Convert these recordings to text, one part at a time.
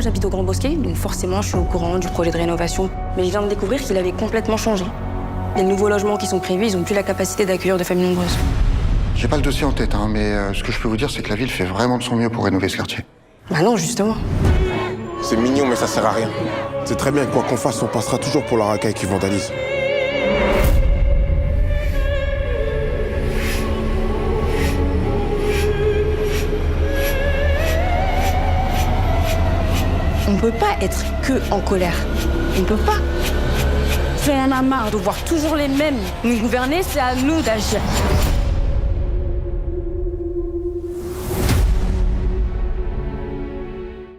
j'habite au Grand Bosquet, donc forcément, je suis au courant du projet de rénovation. Mais je viens de découvrir qu'il avait complètement changé. Les nouveaux logements qui sont prévus, ils n'ont plus la capacité d'accueillir de familles nombreuses. J'ai pas le dossier en tête, mais ce que je peux vous dire, c'est que la ville fait vraiment de son mieux pour rénover ce quartier. Bah non, justement. C'est mignon, mais ça sert à rien. C'est très bien, quoi qu'on fasse, on passera toujours pour la racaille qui vandalise. On peut pas être que en colère. On peut pas. Si on en a marre de voir toujours les mêmes nous gouverner, c'est à nous d'agir.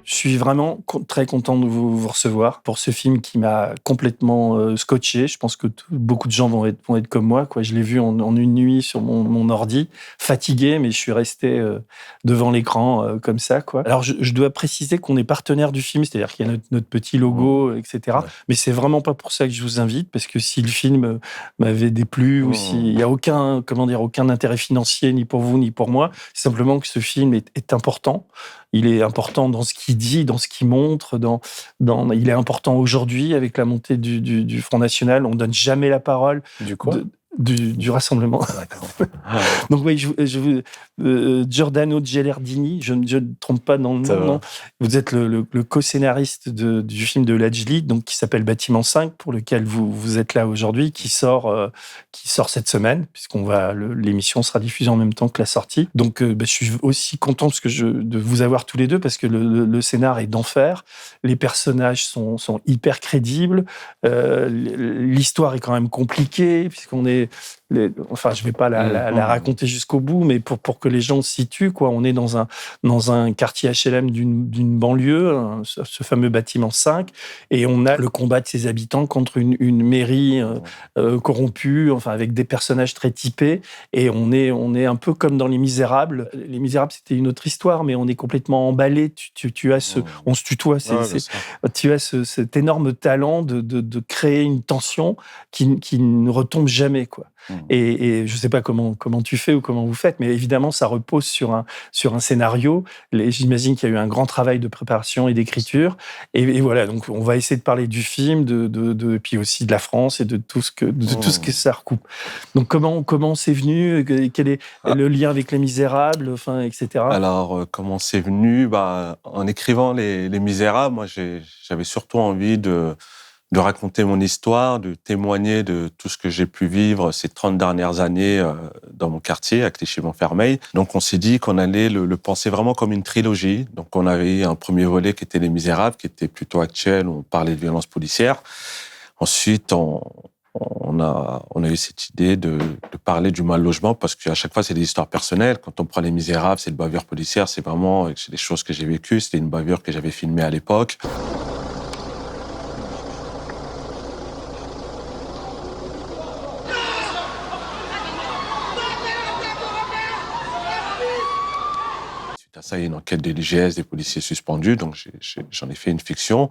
Je suis vraiment très content de vous recevoir pour ce film qui m'a complètement scotché. Je pense que beaucoup de gens vont être comme moi, quoi. Je l'ai vu en une nuit sur mon ordi, fatigué, mais je suis resté devant l'écran comme ça, quoi. Alors, je dois préciser qu'on est partenaire du film, c'est-à-dire qu'il y a notre petit logo, etc. Ouais. Mais c'est vraiment pas pour ça que je vous invite, parce que si le film m'avait déplu ou s'il n'y a aucun intérêt financier, ni pour vous, ni pour moi, c'est simplement que ce film est important. Il est important dans ce qu'il dit, dans ce qu'il montre. Il est important aujourd'hui avec la montée du Front National. On ne donne jamais la parole. Du quoi ? Du Rassemblement. Donc oui, Giordano Gelardini, je ne trompe pas dans le nom. Non. Vous êtes le co-scénariste du film de Lajli, donc qui s'appelle Bâtiment 5, pour lequel vous êtes là aujourd'hui, qui sort cette semaine, l'émission sera diffusée en même temps que la sortie. Donc je suis aussi content de vous avoir tous les deux, parce que le scénar est d'enfer, les personnages sont hyper crédibles, l'histoire est quand même compliquée, puisqu'on est je vais pas la raconter jusqu'au bout, mais pour que les gens se situent, quoi. On est dans un quartier HLM d'une banlieue, ce fameux bâtiment 5, et on a le combat de ses habitants contre une mairie corrompue, avec des personnages très typés, et on est un peu comme dans Les Misérables. Les Misérables, c'était une autre histoire, mais on est complètement emballé. Tu as on se tutoie, tu as cet énorme talent de créer une tension qui ne retombe jamais, quoi. Et je ne sais pas comment tu fais ou comment vous faites, mais évidemment, ça repose sur un scénario. J'imagine qu'il y a eu un grand travail de préparation et d'écriture. Et voilà, donc on va essayer de parler du film, puis aussi de la France et de tout ce que ça recoupe. Donc comment c'est venu ? Quel est le lien avec Les Misérables, etc. Alors, comment c'est venu ? En écrivant Les Misérables, moi, j'avais surtout envie de raconter mon histoire, de témoigner de tout ce que j'ai pu vivre ces 30 dernières années dans mon quartier, à Clichy-Montfermeil. Donc, on s'est dit qu'on allait le penser vraiment comme une trilogie. Donc, on avait un premier volet qui était Les Misérables, qui était plutôt actuel, où on parlait de violences policières. Ensuite, on a eu cette idée de parler du mal-logement, parce qu'à chaque fois, c'est des histoires personnelles. Quand on prend Les Misérables, c'est une bavure policière, c'est des choses que j'ai vécues. C'était une bavure que j'avais filmée à l'époque. Ça, il y a une enquête de l'IGS, des policiers suspendus, donc j'en ai fait une fiction.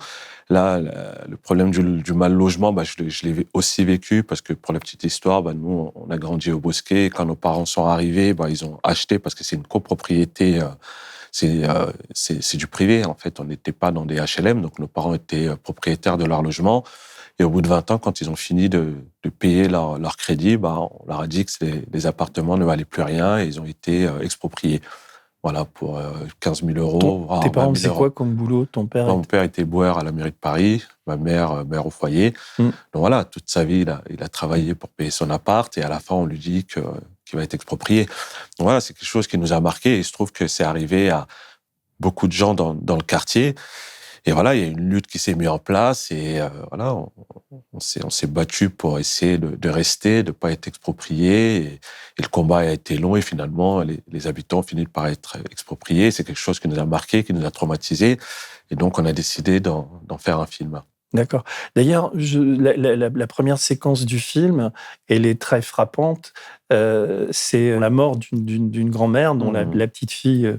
Là, le problème du mal-logement, je l'ai aussi vécu, parce que pour la petite histoire, nous, on a grandi au Bosquet. Quand nos parents sont arrivés, ils ont acheté, parce que c'est une copropriété, c'est du privé, en fait. On n'était pas dans des HLM, donc nos parents étaient propriétaires de leur logement. Et au bout de 20 ans, quand ils ont fini de payer leur crédit, on leur a dit que les appartements ne valaient plus rien, et ils ont été expropriés. Voilà, pour 15 000 euros. Tes parents, c'est quoi comme boulot, ton père? Mon père était éboueur à la mairie de Paris, ma mère au foyer. Donc voilà, toute sa vie, il a travaillé pour payer son appart, et à la fin, on lui dit qu'il va être exproprié. Donc voilà, c'est quelque chose qui nous a marqué, et il se trouve que c'est arrivé à beaucoup de gens dans le quartier. Et voilà, il y a une lutte qui s'est mise en place, et voilà, on s'est battu pour essayer de rester, de ne pas être exproprié. Et le combat a été long, et finalement, les habitants ont fini par être expropriés. C'est quelque chose qui nous a marqué, qui nous a traumatisés. Et donc, on a décidé d'en faire un film. D'accord. D'ailleurs, la première séquence du film, elle est très frappante. c'est la mort d'une grand-mère dont la petite fille,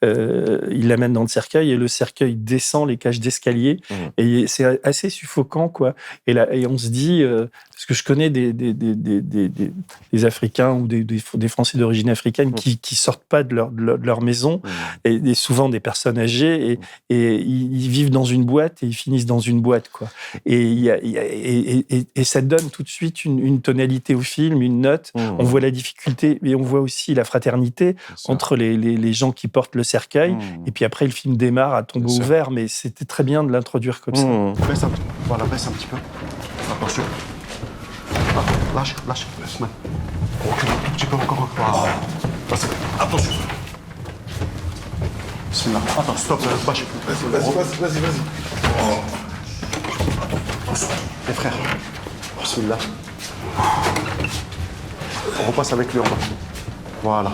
il l'amène dans le cercueil et le cercueil descend les cages d'escalier et c'est assez suffocant, quoi. Et on se dit, parce que je connais des Africains ou des Français d'origine africaine qui sortent pas de leur maison et souvent des personnes âgées et ils vivent dans une boîte et ils finissent dans une boîte, quoi. Et ça donne tout de suite une tonalité au film, une note. On voit la difficulté, mais on voit aussi la fraternité entre les gens qui portent le cercueil. Et puis après, le film démarre à tombeau ouvert, mais c'était très bien de l'introduire comme ça. Baisse un petit peu. Voilà, baisse un petit peu. Attention. Ah, lâche. Doucement. On recule un tout petit peu encore. Voilà. Attention. Bismillah. Attends, stop, bâche. Vas-y. Attention. Les frères. Bismillah. On repasse avec lui en bas. Voilà.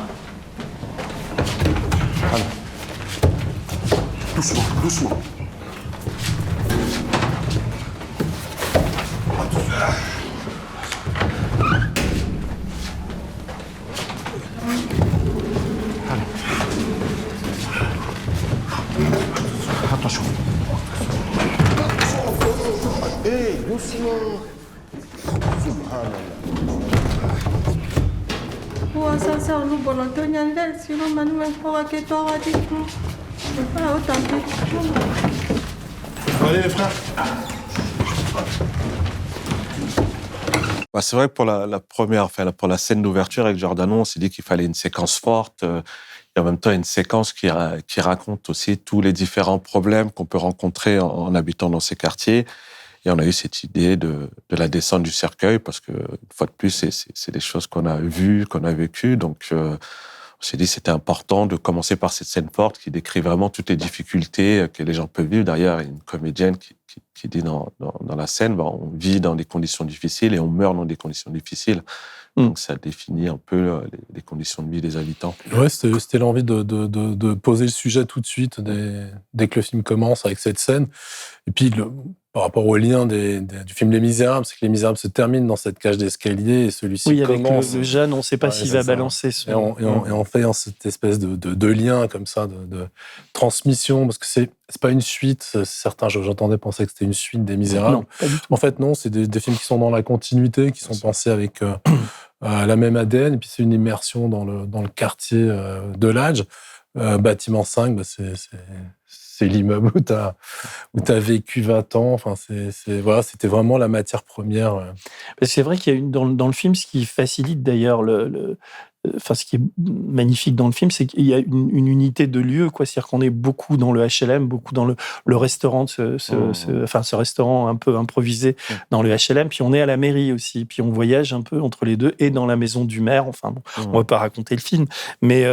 Allez. Doucement. Allez. Attention. Hey, doucement. Sasa lu boloto nyandel sino manu mekora ke tora di tu. Pas autant que Allez les frères. C'est vrai que pour pour la scène d'ouverture avec Giordano, on s'est dit qu'il fallait une séquence forte et en même temps une séquence qui raconte aussi tous les différents problèmes qu'on peut rencontrer en habitant dans ces quartiers. Et on a eu cette idée de la descente du cercueil parce que, une fois de plus, c'est des choses qu'on a vues, qu'on a vécues. Donc, on s'est dit que c'était important de commencer par cette scène forte qui décrit vraiment toutes les difficultés que les gens peuvent vivre. D'ailleurs, il y a une comédienne qui dit dans la scène, on vit dans des conditions difficiles et on meurt dans des conditions difficiles. Donc, ça définit un peu les conditions de vie des habitants. Ouais, c'était l'envie de poser le sujet tout de suite dès que le film commence avec cette scène. Et puis, par rapport au lien du film Les Misérables, c'est que Les Misérables se termine dans cette cage d'escalier et celui-ci commence. Avec le jeune, on ne sait pas s'il va balancer. Et on fait cette espèce de lien comme ça, de transmission, parce que c'est pas une suite. Certains, j'entendais penser que c'était une suite des Misérables. Non, pas du tout. En fait, non, c'est des films qui sont dans la continuité, qui sont pensés avec la même ADN, et puis c'est une immersion dans le quartier de l'Adj. Bâtiment 5, c'est l'immeuble où t'as vécu 20 ans. Enfin, voilà, c'était vraiment la matière première. C'est vrai qu'il y a dans le film, ce qui facilite d'ailleurs ce qui est magnifique dans le film, c'est qu'il y a une unité de lieu, quoi. C'est-à-dire qu'on est beaucoup dans le HLM, beaucoup dans le restaurant, ce restaurant un peu improvisé dans le HLM. Puis on est à la mairie aussi. Puis on voyage un peu entre les deux et dans la maison du maire. Enfin, bon, on va pas raconter le film, mais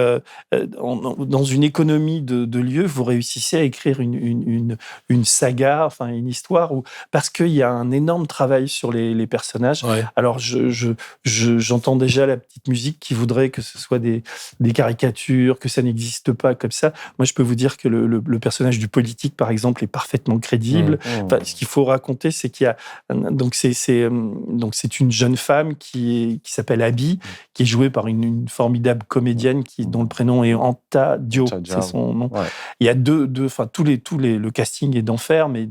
dans une économie de lieux, vous réussissez à écrire une saga, enfin une histoire parce qu'il y a un énorme travail sur les personnages. Ouais. Alors j'entends déjà la petite musique qui voudrait que ce soit des caricatures, que ça n'existe pas comme ça. Moi, je peux vous dire que le personnage du politique, par exemple, est parfaitement crédible. Enfin, ce qu'il faut raconter, c'est qu'il y a donc c'est une jeune femme qui s'appelle Abby, qui est jouée par une formidable comédienne dont le prénom est Anta Diop, c'est son nom. Ouais. Il y a le casting est d'enfer, mais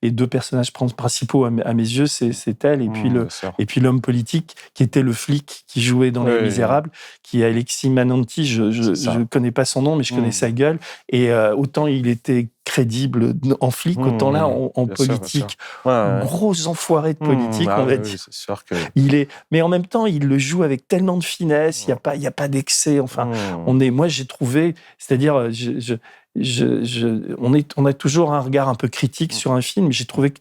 les deux personnages principaux à mes yeux, c'est elle et puis l'homme politique qui était le flic qui jouait dans Les Misérables, qui est Alexis Mananti. Je connais pas son nom, mais je connais sa gueule. Et autant il était crédible en flic, autant là en politique. Gros enfoiré de politique, on va dire. C'est sûr que... Mais en même temps, il le joue avec tellement de finesse, il y a pas d'excès. Enfin, moi j'ai trouvé, c'est-à-dire, on a toujours un regard un peu critique sur un film, mais j'ai trouvé que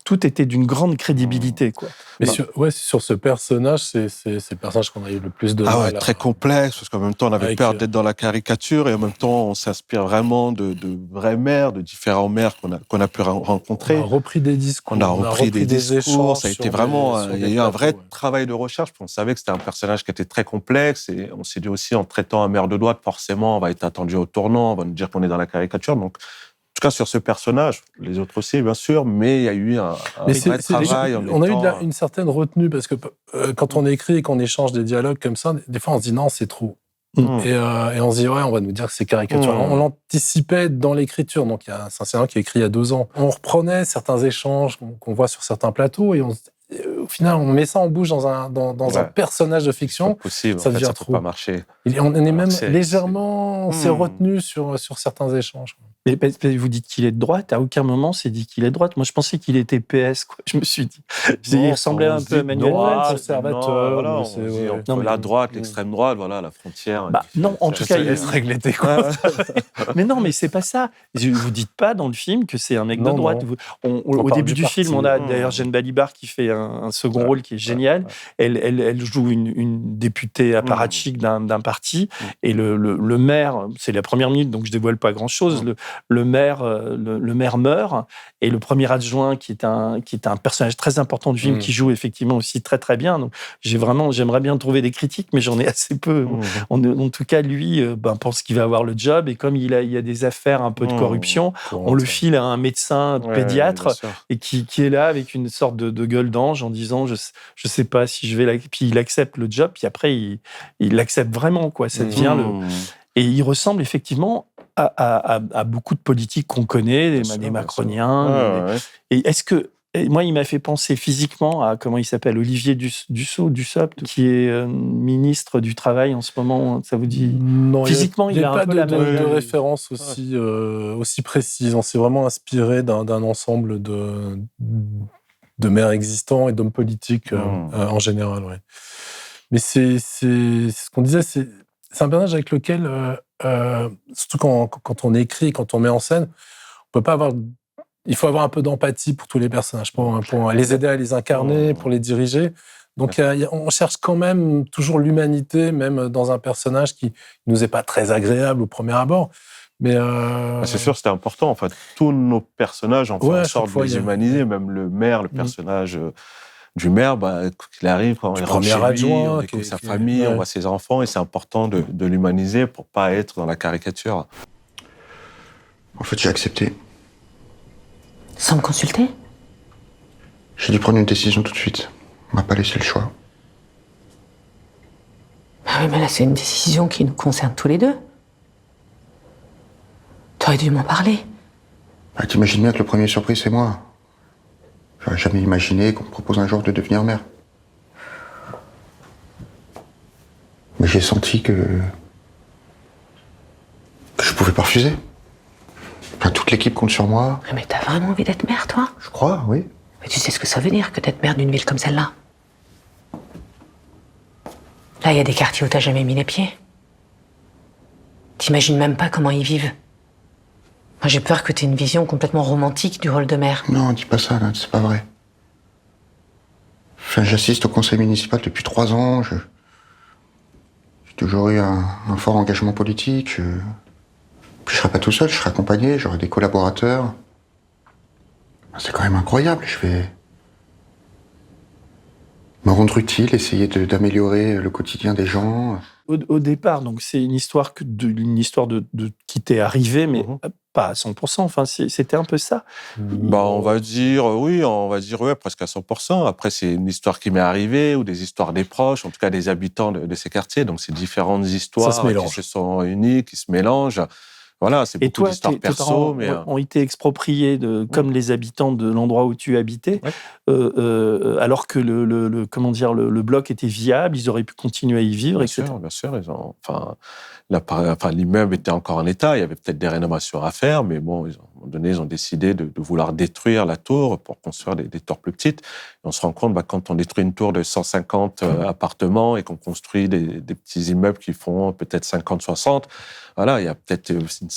tout était d'une grande crédibilité, quoi. Mais sur ce personnage, c'est le personnage qu'on a eu le plus de mal. Très complexe, parce qu'en même temps, on avait peur d'être dans la caricature, et en même temps, on s'inspire vraiment de vrais maires, de différents maires qu'on a pu rencontrer. On a repris des discours. On a repris des discours. Ça a été vraiment... Il y a eu un vrai travail de recherche, parce qu'on savait que c'était un personnage qui était très complexe, et on s'est dit aussi, en traitant un maire de droite, forcément, on va être attendu au tournant, on va nous dire qu'on est dans la caricature, donc tout cas sur ce personnage, les autres aussi, bien sûr, mais il y a eu un vrai travail. On a eu une certaine retenue, parce que quand on écrit et qu'on échange des dialogues comme ça, des fois on se dit non, c'est trop. Et on se dit, ouais, on va nous dire que c'est caricatural. On l'anticipait dans l'écriture. Donc, c'est un scénario qui est écrit il y a 2 ans. On reprenait certains échanges qu'on voit sur certains plateaux et au final, on met ça en bouche dans un personnage de fiction. C'est possible, ça devient ça trop. peut pas marcher. On est même légèrement retenu sur certains échanges. Mais vous dites qu'il est de droite, à aucun moment c'est dit qu'il est de droite. Moi je pensais qu'il était PS, quoi. Je me suis dit. Il ressemblait un peu à Manuel Valls, conservateur. Voilà, on dit entre la droite, l'extrême droite, voilà, la frontière. Non, en tout cas, il se règle l'été, quoi. Mais non, mais c'est pas ça. Vous dites pas dans le film que c'est un mec de droite. Au début du film, on a d'ailleurs Jeanne Balibar qui fait un second rôle qui est génial. Elle joue une députée apparatchik d'un parti, et le maire, c'est la première minute, donc je dévoile pas grand-chose. Le maire meurt, et le premier adjoint, qui est un personnage très important du film, qui joue effectivement aussi très très bien. Donc j'aimerais bien trouver des critiques, mais j'en ai assez peu. En tout cas, lui pense qu'il va avoir le job, et comme il y a des affaires un peu de corruption, on le file à un médecin pédiatre, et qui est là avec une sorte de gueule d'ange en disant je sais pas si je vais puis il accepte le job, puis après il l'accepte vraiment, quoi. Ça devient et il ressemble effectivement à beaucoup de politiques qu'on connaît, des macroniens. Et est-ce que moi, il m'a fait penser physiquement à, comment il s'appelle, Olivier Dussopt, qui est ministre du Travail en ce moment, ça vous dit? Non, physiquement, il a un peu la même... de référence aussi précise. On s'est vraiment inspiré d'un ensemble de maires existants et d'hommes politiques en général. Ouais. Mais c'est ce qu'on disait, c'est un personnage avec lequel, surtout quand on écrit, quand on met en scène, on peut pas avoir... Il faut avoir un peu d'empathie pour tous les personnages, pour les aider à les incarner, pour les diriger. Donc, on cherche quand même toujours l'humanité, même dans un personnage qui nous est pas très agréable au premier abord. Mais c'est sûr, c'était important. En fait, tous nos personnages, on fait en sorte de les humaniser. Même le maire, le personnage du maire, qu'il arrive, quand il rentre chez lui, on découvre sa famille, on voit ses enfants, et c'est important de l'humaniser pour pas être dans la caricature. En fait, j'ai accepté. Sans me consulter? J'ai dû prendre une décision tout de suite. On m'a pas laissé le choix. Ah oui, mais là, c'est une décision qui nous concerne tous les deux. T'aurais dû m'en parler. T'imagines bien que le premier surprise, c'est moi. J'aurais jamais imaginé qu'on me propose un jour de devenir maire. Mais j'ai senti que je pouvais pas refuser. Enfin, toute l'équipe compte sur moi. Mais t'as vraiment envie d'être maire, toi? Je crois, oui. Mais tu sais ce que ça veut dire, que d'être maire d'une ville comme celle-là? Là, il y a des quartiers où t'as jamais mis les pieds. T'imagines même pas comment ils vivent. Moi, j'ai peur que t'aies une vision complètement romantique du rôle de maire. Non, dis pas ça, là, c'est pas vrai. Enfin, j'assiste au conseil municipal depuis 3 ans. J'ai toujours eu un fort engagement politique. Puis je serai pas tout seul, je serai accompagné, j'aurai des collaborateurs. C'est quand même incroyable, je vais me rendre utile, essayer d'améliorer le quotidien des gens. Au départ, donc c'est une histoire de qui t'est arrivé, mais pas à 100%. Enfin, c'était un peu ça. On va dire presque à 100%. Après, c'est une histoire qui m'est arrivée, ou des histoires des proches, en tout cas des habitants de ces quartiers. Donc, c'est différentes histoires qui se sont réunies, qui se mélangent. Voilà, c'est beaucoup d'histoires perso. Mais ont été expropriés comme les habitants de l'endroit où tu habitais, alors que le bloc était viable, ils auraient pu continuer à y vivre, etc. Bien sûr, l'immeuble était encore en état, il y avait peut-être des rénovations à faire, mais bon, à un moment donné, ils ont décidé de vouloir détruire la tour pour construire des tours plus petites. Et on se rend compte, quand on détruit une tour de 150 appartements et qu'on construit des petits immeubles qui font peut-être 50, 60, voilà, il y a peut-être une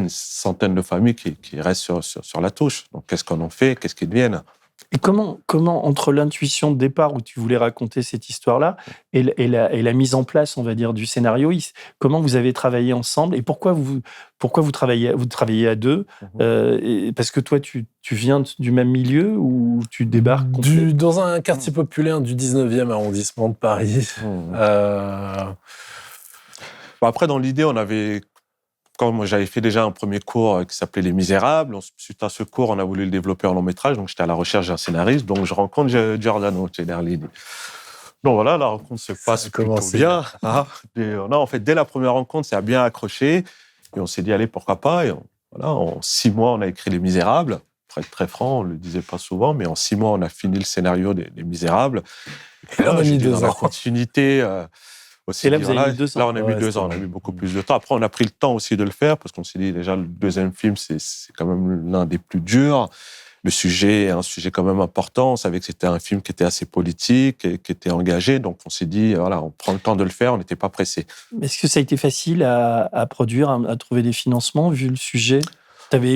centaine de familles qui restent sur la touche. Donc, qu'est-ce qu'on en fait? Qu'est-ce qu'ils deviennent? Et comment, entre l'intuition de départ où tu voulais raconter cette histoire-là et la mise en place, on va dire, du scénario, comment vous avez travaillé ensemble et pourquoi vous travaillez à deux? Parce que toi, tu viens du même milieu ou tu débarques dans un quartier populaire du 19e arrondissement de Paris. Après, dans l'idée, on avait quand moi j'avais fait déjà un premier cours qui s'appelait Les Misérables, suite à ce cours, on a voulu le développer en long métrage, donc j'étais à la recherche d'un scénariste, donc je rencontre Giordano Cederlini. Donc voilà, la rencontre se passe plutôt bien. Hein. En fait, dès la première rencontre, ça a bien accroché, et on s'est dit, allez, pourquoi pas, et en 6 mois, on a écrit Les Misérables. Pour être très franc, on le disait pas souvent, mais en 6 mois, on a fini le scénario des Misérables. Et là, on a mis 2 ans. Dans la continuité... Et là, vous avez mis 2 ans. Là, on a mis 2 ans, on a mis beaucoup plus de temps. Après, on a pris le temps aussi de le faire, parce qu'on s'est dit, déjà, le deuxième film, c'est quand même l'un des plus durs. Le sujet est un sujet quand même important. On savait que c'était un film qui était assez politique, et qui était engagé. Donc, on s'est dit, voilà, on prend le temps de le faire, on n'était pas pressé. Est-ce que ça a été facile à produire, à trouver des financements, vu le sujet?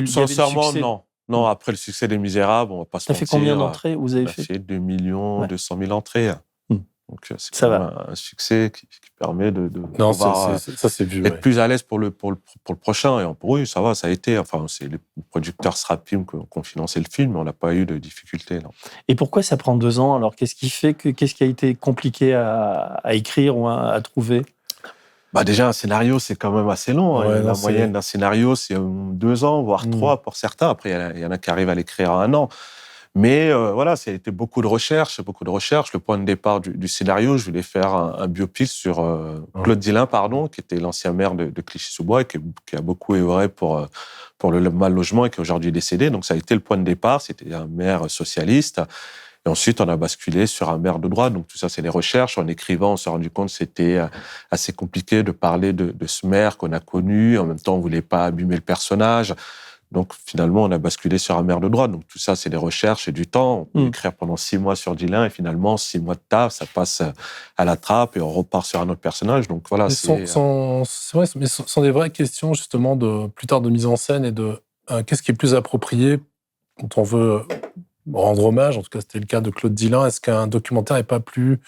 Sincèrement, non. Non, après le succès des Misérables, on va pas se mentir. Ça fait combien d'entrées vous avez fait? Ça fait 2 200 000 entrées. Donc, c'est ça quand même un succès qui permet de non, ça c'est vu. D'être plus à l'aise pour le prochain. Et oui, ça va, ça a été. Enfin, c'est les producteurs Srapim qui ont financé le film, mais on n'a pas eu de difficultés. Non. Et pourquoi ça prend 2 ans? Alors, qu'est-ce qui a été compliqué à écrire ou à trouver? Déjà, un scénario, c'est quand même assez long. Ouais, la moyenne d'un scénario, c'est 2 ans, voire 3 pour certains. Après, il y en a qui arrivent à l'écrire en 1 an. Mais voilà, ça a été beaucoup de recherches. Le point de départ du scénario, je voulais faire un biopic sur Claude Dillin, qui était l'ancien maire de Clichy-sous-Bois et qui a beaucoup œuvré pour le mal logement et qui est aujourd'hui décédé. Donc ça a été le point de départ. C'était un maire socialiste. Et ensuite, on a basculé sur un maire de droite. Donc tout ça, c'est les recherches. En écrivant, on s'est rendu compte que c'était assez compliqué de parler de ce maire qu'on a connu. En même temps, on voulait pas abîmer le personnage. Donc, finalement, on a basculé sur un maire de droite. Donc, tout ça, c'est des recherches et du temps. On peut écrire pendant 6 mois sur Dillin et finalement, 6 mois de taf, ça passe à la trappe et on repart sur un autre personnage. Donc, voilà. C'est vrai, mais ce sont des vraies questions, justement, plus tard de mise en scène et de qu'est-ce qui est plus approprié quand on veut rendre hommage. En tout cas, c'était le cas de Claude Dillin. Est-ce qu'un documentaire n'est pas plus...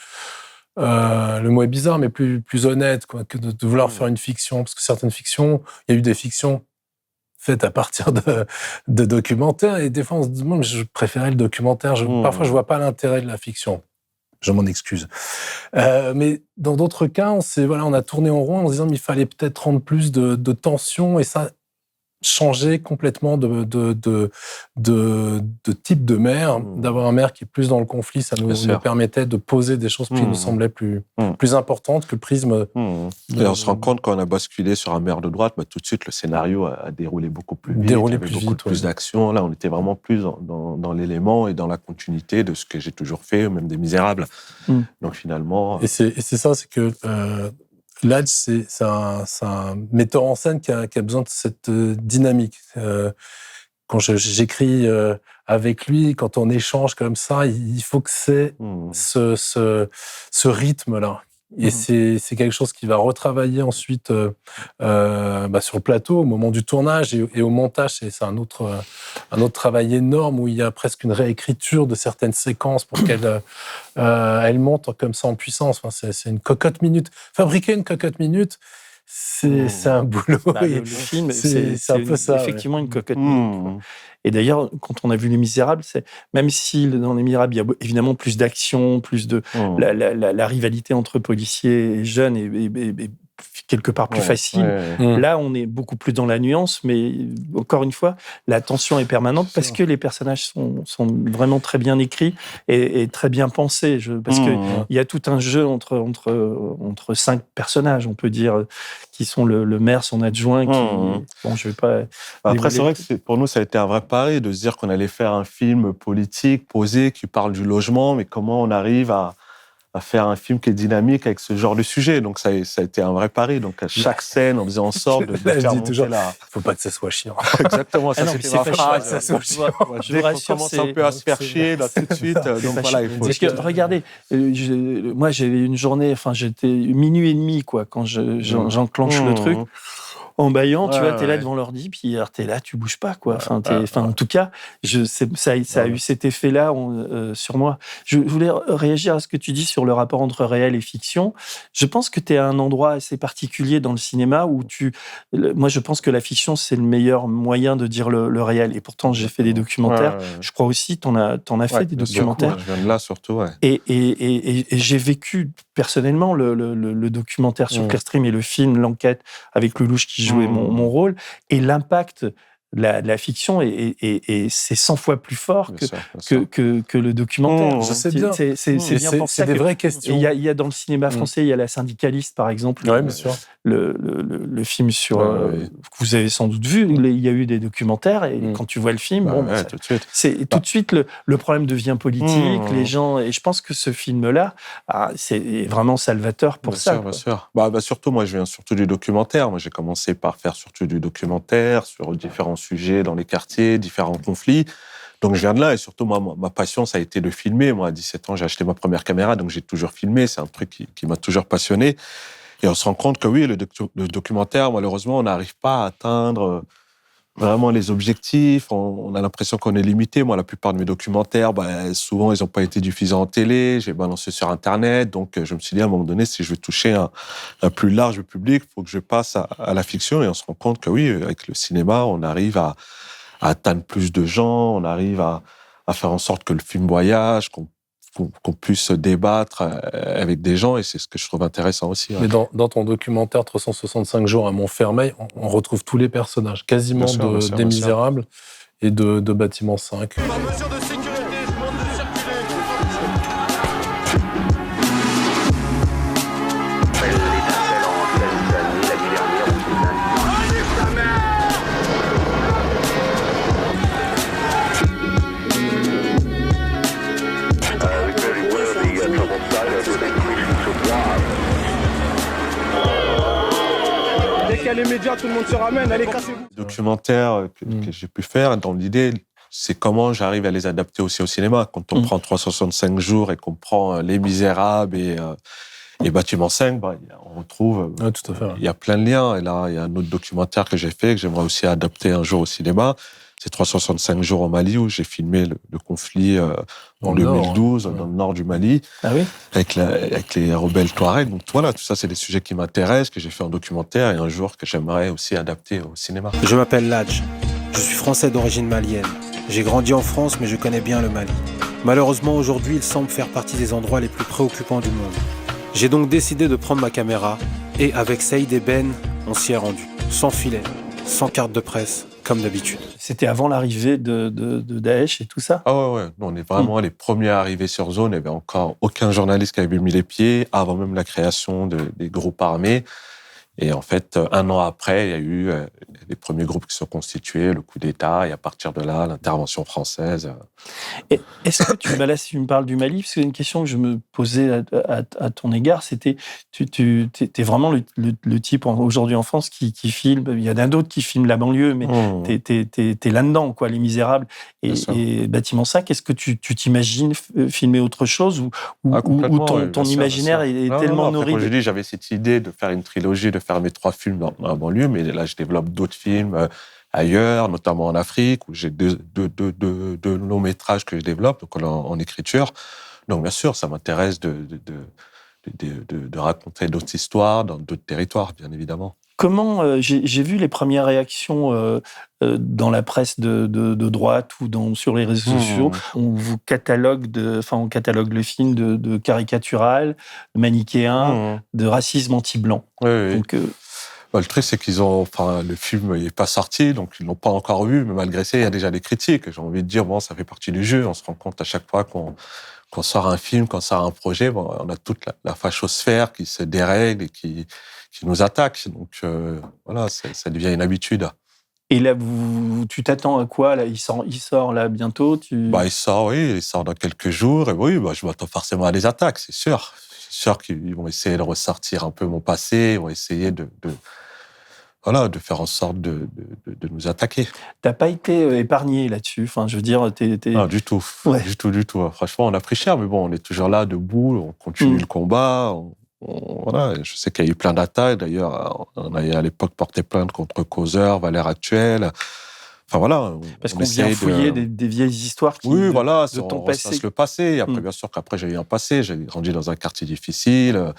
le mot est bizarre, mais plus honnête, quoi, que de vouloir faire une fiction? Parce que certaines fictions, il y a eu des fictions faites à partir de documentaires, et des fois on se dit, moi, je préférais le documentaire. Parfois, je vois pas l'intérêt de la fiction. Je m'en excuse. Mais dans d'autres cas, on a tourné en rond en se disant, mais il fallait peut-être rendre plus de tension, et ça changer complètement de type de maire, d'avoir un maire qui est plus dans le conflit, ça nous permettait de poser des choses qui nous semblaient plus importantes que le prisme. Et on se rend compte quand on a basculé sur un maire de droite, tout de suite le scénario a déroulé beaucoup plus vite, plus d'action. Là, on était vraiment plus dans l'élément et dans la continuité de ce que j'ai toujours fait, même des Misérables. Donc finalement, et c'est ça, c'est que Ladj, c'est un metteur en scène qui a besoin de cette dynamique. Quand j'écris avec lui, quand on échange comme ça, il faut que c'est ce rythme-là. Et c'est quelque chose qui va retravailler ensuite sur le plateau, au moment du tournage et au montage. C'est un autre travail énorme où il y a presque une réécriture de certaines séquences pour qu'elles montent comme ça en puissance. Enfin, c'est une cocotte minute. Fabriquer une cocotte minute, c'est un boulot. Le film, c'est un peu ça. Effectivement, une cocotte minute. Et d'ailleurs, quand on a vu Les Misérables, même si dans Les Misérables, il y a évidemment plus d'action, plus de la rivalité entre policiers et jeunes est quelque part plus facile. Là, on est beaucoup plus dans la nuance, mais encore une fois, la tension est permanente parce que les personnages sont vraiment très bien écrits et très bien pensés. Parce qu'il y a tout un jeu entre 5 personnages, on peut dire, qui sont le maire, son adjoint. Bon, je vais pas. Après, c'est vrai que pour nous, ça a été un vrai pari de se dire qu'on allait faire un film politique, posé, qui parle du logement, mais comment on arrive à faire un film qui est dynamique avec ce genre de sujet. Donc, ça a été un vrai pari. Donc, à chaque scène, on faisait en sorte de faire monter toujours, faut pas que ça soit chiant. Exactement, ça c'était ma phrase. Ça soit chiant. Je vous rassure, commence un peu à se faire chier, là, tout de suite. Donc, voilà, il faut... Parce que, regardez, moi, j'avais une journée, j'étais 00h30, quoi, quand j'enclenche le truc. En baillant, tu vois, t'es là devant l'ordi, puis t'es là, tu bouges pas, quoi. En tout cas, ça a eu cet effet-là sur moi. Je voulais réagir à ce que tu dis sur le rapport entre réel et fiction. Je pense que t'es à un endroit assez particulier dans le cinéma où moi, je pense que la fiction, c'est le meilleur moyen de dire le réel. Et pourtant, j'ai fait des documentaires. Je crois aussi, t'en as fait des documentaires. Je viens de là, surtout, Et j'ai vécu personnellement le documentaire sur Clearstream et le film, l'enquête avec Lelouch qui joue joué mon rôle. Et l'impact de la fiction, et c'est 100 fois plus fort que le documentaire. Je sais bien. C'est bien pour ça c'est des vraies questions. Il y a dans le cinéma français, il y a La Syndicaliste, par exemple. Oui, bien sûr. Le film sur que vous avez sans doute vu, il y a eu des documentaires, et quand tu vois le film, tout de suite. C'est tout de suite le problème devient politique, les gens, et je pense que ce film-là, c'est vraiment salvateur pour ça. Bien sûr. Surtout, moi, je viens surtout du documentaire. Moi, j'ai commencé par faire surtout du documentaire sur différents sujets dans les quartiers, différents conflits. Donc, je viens de là, et surtout, moi, ma passion, ça a été de filmer. Moi, à 17 ans, j'ai acheté ma première caméra, donc j'ai toujours filmé. C'est un truc qui m'a toujours passionné. Et on se rend compte que oui, le documentaire, malheureusement, on n'arrive pas à atteindre vraiment les objectifs. On a l'impression qu'on est limité. Moi, la plupart de mes documentaires, souvent, ils n'ont pas été diffusés en télé. J'ai balancé sur Internet. Donc, je me suis dit, à un moment donné, si je veux toucher un plus large public, il faut que je passe à la fiction. Et on se rend compte que oui, avec le cinéma, on arrive à atteindre plus de gens. On arrive à faire en sorte que le film voyage, qu'on puisse débattre avec des gens, et c'est ce que je trouve intéressant aussi. Mais dans ton documentaire 365 jours à Montfermeil, on retrouve tous les personnages, quasiment des Misérables et de Bâtiment 5. Par mesure de sécurité, je demande de circuler. Dès qu'il y a les médias, tout le monde se ramène, allez, cassez-vous. Les documentaires que j'ai pu faire, dans l'idée, c'est comment j'arrive à les adapter aussi au cinéma. Quand on prend 365 jours et qu'on prend Les Misérables et Bâtiment 5, on retrouve... tout à fait. Il y a plein de liens. Et là, il y a un autre documentaire que j'ai fait, que j'aimerais aussi adapter un jour au cinéma. C'est 365 jours au Mali, où j'ai filmé le conflit en 2012, dans le nord du Mali, avec les rebelles Touaregs. Donc voilà, tout ça, c'est des sujets qui m'intéressent, que j'ai fait en documentaire, et un jour que j'aimerais aussi adapter au cinéma. Je m'appelle Ladj. Je suis français d'origine malienne. J'ai grandi en France, mais je connais bien le Mali. Malheureusement, aujourd'hui, il semble faire partie des endroits les plus préoccupants du monde. J'ai donc décidé de prendre ma caméra, et avec Saïd et Ben, on s'y est rendu. Sans filet, sans carte de presse, comme d'habitude. C'était avant l'arrivée de Daesh et tout ça? Ah ouais. Nous, on est vraiment les premiers à arriver sur zone. Il n'y avait encore aucun journaliste qui avait mis les pieds, avant même la création des groupes armés. Et en fait, 1 an après, il y a eu les premiers groupes qui se sont constitués, le coup d'État, et à partir de là, l'intervention française. Et est-ce que là, si tu me parles du Mali, parce que c'est une question que je me posais à ton égard, c'était, t'es vraiment le type aujourd'hui en France qui filme, il y en a d'autres qui filment la banlieue, mais t'es là-dedans, quoi, Les Misérables et Bâtiment 5. Est-ce que tu t'imagines filmer autre chose, ou ton imaginaire est tellement nourri? Comme je dis, j'avais cette idée de faire une trilogie, de faire mes 3 films dans la banlieue, mais là, je développe d'autres films ailleurs, notamment en Afrique, où j'ai deux longs métrages que je développe, donc en écriture. Donc, bien sûr, ça m'intéresse de raconter d'autres histoires dans d'autres territoires, bien évidemment. Comment j'ai vu les premières réactions dans la presse de droite ou sur les réseaux sociaux. On vous catalogue on catalogue le film de caricatural, de manichéen, de racisme anti-blanc. Oui. Donc, le truc, c'est le film n'est pas sorti, donc ils l'ont pas encore vu, mais malgré ça, il y a déjà des critiques. J'ai envie de dire, ça fait partie du jeu. On se rend compte à chaque fois qu'on sort un film, qu'on sort un projet, on a toute la fachosphère qui se dérègle et qui nous attaque. Donc, voilà, ça devient une habitude. Et là, tu t'attends à quoi là, il sort là bientôt Il sort dans quelques jours. Et oui, je m'attends forcément à des attaques, c'est sûr. C'est sûr qu'ils vont essayer de ressortir un peu mon passé, ils vont essayer de faire en sorte de nous attaquer. T'as pas été épargné là-dessus. Enfin, je veux dire, Non, du tout. Ouais. Du tout. Franchement, on a pris cher, mais bon, on est toujours là, debout, on continue le combat. Je sais qu'il y a eu plein d'attaques. D'ailleurs, on a à l'époque porté plainte contre Causeur, Valeurs Actuelles. Enfin, voilà. Parce qu'on vient fouiller des vieilles histoires de ton passé. Le passé. Et après, bien sûr qu'après, j'ai eu un passé. J'ai grandi dans un quartier difficile.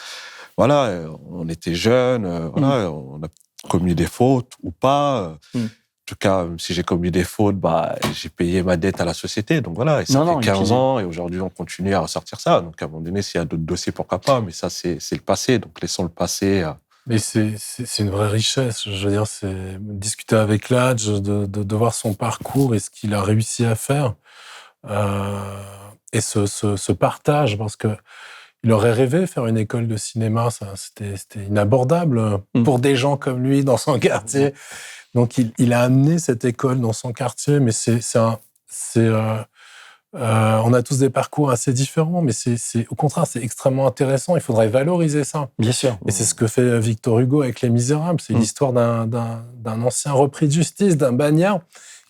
On était jeunes. On a commis des fautes ou pas. En tout cas, si j'ai commis des fautes, j'ai payé ma dette à la société. Donc voilà, et ça fait 15 ans, et aujourd'hui, on continue à ressortir ça. Donc à un moment donné, s'il y a d'autres dossiers, pourquoi pas, mais ça, c'est le passé. Donc laissons le passé Mais c'est une vraie richesse. Je veux dire, c'est discuter avec Ladj, de voir son parcours et ce qu'il a réussi à faire. Et ce partage, parce que il aurait rêvé faire une école de cinéma, c'était inabordable pour des gens comme lui dans son quartier. Donc il a amené cette école dans son quartier, mais on a tous des parcours assez différents, mais au contraire, c'est extrêmement intéressant. Il faudrait valoriser ça. Bien sûr. Et c'est ce que fait Victor Hugo avec Les Misérables. C'est l'histoire d'un ancien repris de justice, d'un bagnard,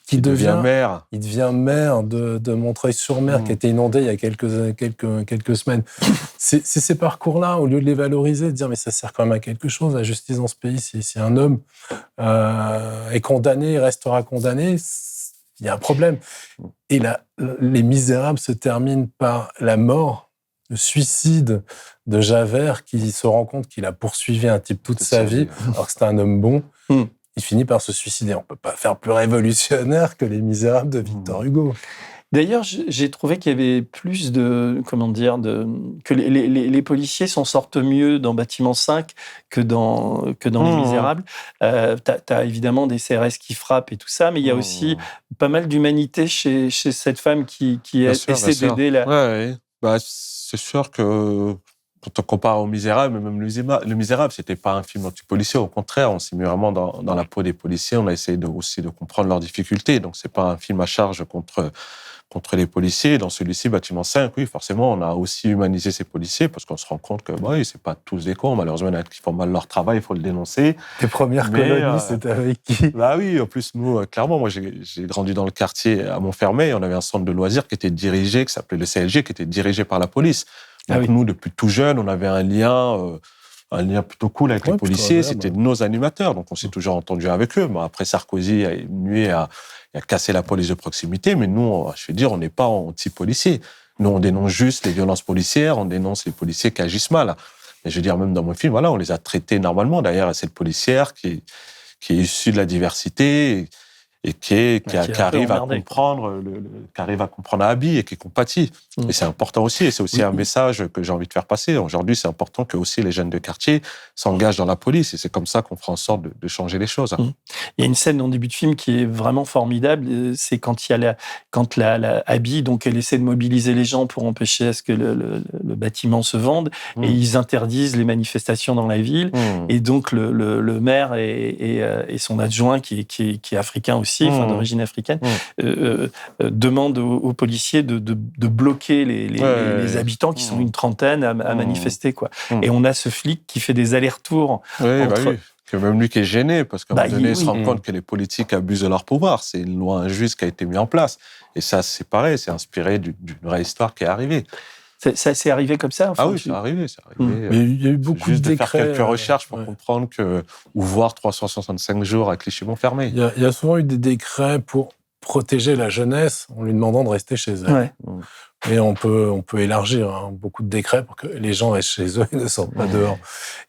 qui devient maire. Il devient maire de Montreuil-sur-Mer, qui a été inondé il y a quelques semaines. C'est ces parcours-là, au lieu de les valoriser, de dire mais ça sert quand même à quelque chose, la justice dans ce pays. Si un homme est condamné, restera condamné, il y a un problème. Et Les Misérables se terminent par la mort, le suicide de Javert, qui se rend compte qu'il a poursuivi un type toute sa vie, alors que c'était un homme bon. Il finit par se suicider. On ne peut pas faire plus révolutionnaire que Les Misérables de Victor Hugo. D'ailleurs, j'ai trouvé qu'il y avait plus que les policiers s'en sortent mieux dans Bâtiment 5 que dans Les Misérables. T'as évidemment des CRS qui frappent et tout ça, mais il y a aussi pas mal d'humanité chez cette femme qui essaie d'aider la... Ouais. Bah, c'est sûr que quand on compare aux Misérables, même Le Misérable, c'était pas un film anti-policier. Au contraire, on s'est mis vraiment dans la peau des policiers. On a essayé aussi de comprendre leurs difficultés. Donc, c'est pas un film à charge contre les policiers. Dans celui-ci, Bâtiment 5, oui, forcément, on a aussi humanisé ces policiers parce qu'on se rend compte que, c'est pas tous des cons. Malheureusement, il y en a qui font mal leur travail, il faut le dénoncer. Tes premières colonies, c'était avec qui? Bah oui, en plus, nous, clairement, moi, j'ai grandi dans le quartier à Montfermeil. On avait un centre de loisirs qui s'appelait le CLG, qui était dirigé par la police. Donc, nous, depuis tout jeune, on avait un lien plutôt cool avec les policiers. C'était nos animateurs. Donc, on s'est toujours entendu avec eux. Bon, après, Sarkozy a nué à casser la police de proximité. Mais nous, je veux dire, on n'est pas anti-policiers. Nous, on dénonce juste les violences policières. On dénonce les policiers qui agissent mal. Mais je veux dire, même dans mon film, on les a traités normalement. D'ailleurs, cette policière qui est issue de la diversité et qui arrive à comprendre, qui arrive à comprendre Abby et qui compatit. Et c'est important aussi, et c'est aussi un message que j'ai envie de faire passer. Aujourd'hui, c'est important que aussi les jeunes de quartier s'engagent dans la police, et c'est comme ça qu'on fera en sorte de changer les choses. Il y a une scène dans le début de film qui est vraiment formidable, c'est quand la Abby, donc elle essaie de mobiliser les gens pour empêcher à ce que le bâtiment se vende, et ils interdisent les manifestations dans la ville, et donc le maire et son adjoint qui est africain aussi, d'origine africaine, demandent aux policiers de bloquer les habitants qui sont une trentaine à manifester, quoi. Et on a ce flic qui fait des allers-retours entre... Que même lui qui est gêné, parce qu'à un moment donné, il se rend compte que les politiques abusent de leur pouvoir. C'est une loi injuste qui a été mise en place. Et ça, c'est pareil, c'est inspiré d'une vraie histoire qui est arrivée. Ça s'est arrivé comme ça? Oui, c'est arrivé. Mais il y a eu beaucoup de décrets. Juste de faire quelques recherches pour comprendre ou voir 365 jours à Clichy-Montfermeil. Il y a souvent eu des décrets pour protéger la jeunesse en lui demandant de rester chez elle. Et on peut élargir beaucoup de décrets pour que les gens restent chez eux et ne sortent pas dehors.